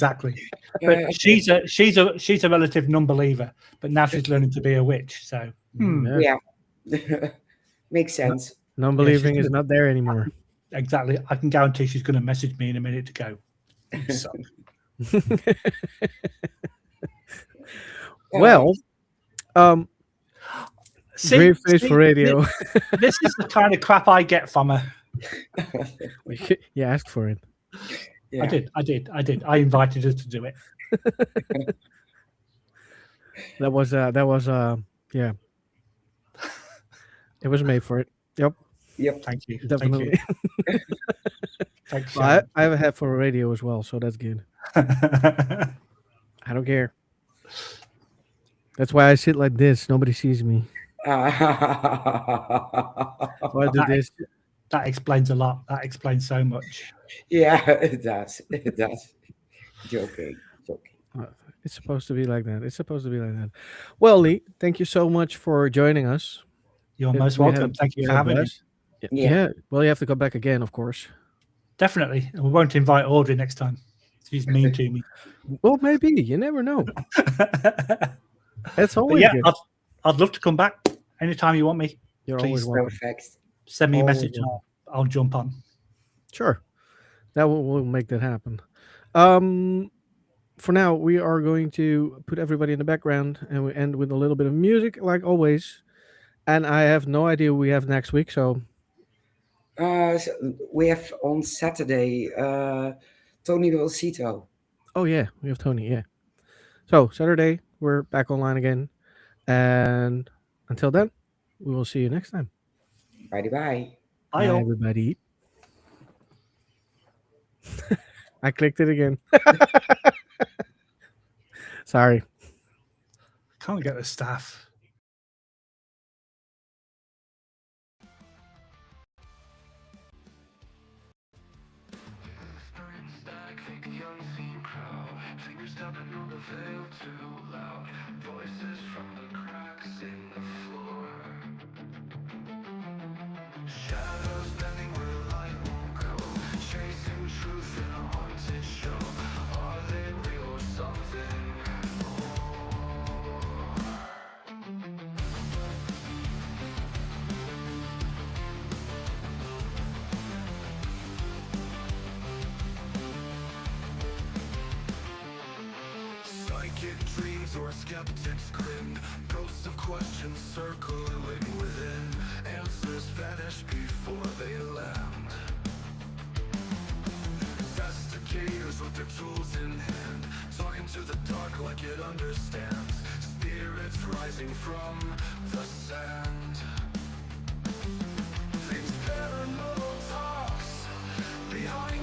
she's a relative non-believer, but now she's learning to be a witch. So Yeah. Yeah. Makes sense. Non-believing she's is not there anymore. exactly, I can guarantee she's going to message me in a minute to go. So, Well, um, great face for radio. This is the kind of crap I get from her. You asked for it. Yeah. I did. I invited her to do it. That was yeah. It was made for it. Yep, Yep. Thank you. definitely. Thank you. Well, I have a head for a radio as well, so that's good. I don't care. That's why I sit like this. Nobody sees me. So I do this. That explains a lot. That explains so much. Yeah, it does. It does. Joking. It's supposed to be like that. It's supposed to be like that. Well, Lee, thank you so much for joining us. You're It- most we welcome. had- Thank you we for had a having me. blast. Yeah. Yeah. Yeah. Well, you have to come back again, of course. Definitely. And we won't invite Audrey next time. She's mean to me. Well, maybe. You never know. But That's always yeah, good. I'd love to come back anytime you want me. You're please, always welcome. Perfect. Send me a Always message and welcome. I'll jump on. Sure. That will make that happen. For now, we are going to put everybody in the background and we end with a little bit of music, like always. And I have no idea what we have next week. So, So we have on Saturday Tony Rosito. oh, yeah, we have Tony. Yeah. So, Saturday, we're back online again. And until then, we will see you next time. Bye bye. Bye, all. everybody. I clicked it again. Sorry. Can't get the staff. Stack, think the unseen crowd. Fingers tapping on the veil too loud. Voices from the cracks in the floor. Shadows bending where light won't go. Chasing truth in a haunted show. Are they real or something more? Psychic dreams or skeptics grin. Ghosts of questions circling within. Answers vanish before they land. Investigators with their tools in hand, talking to the dark like it understands. Spirits rising from the sand. Things paranormal talks behind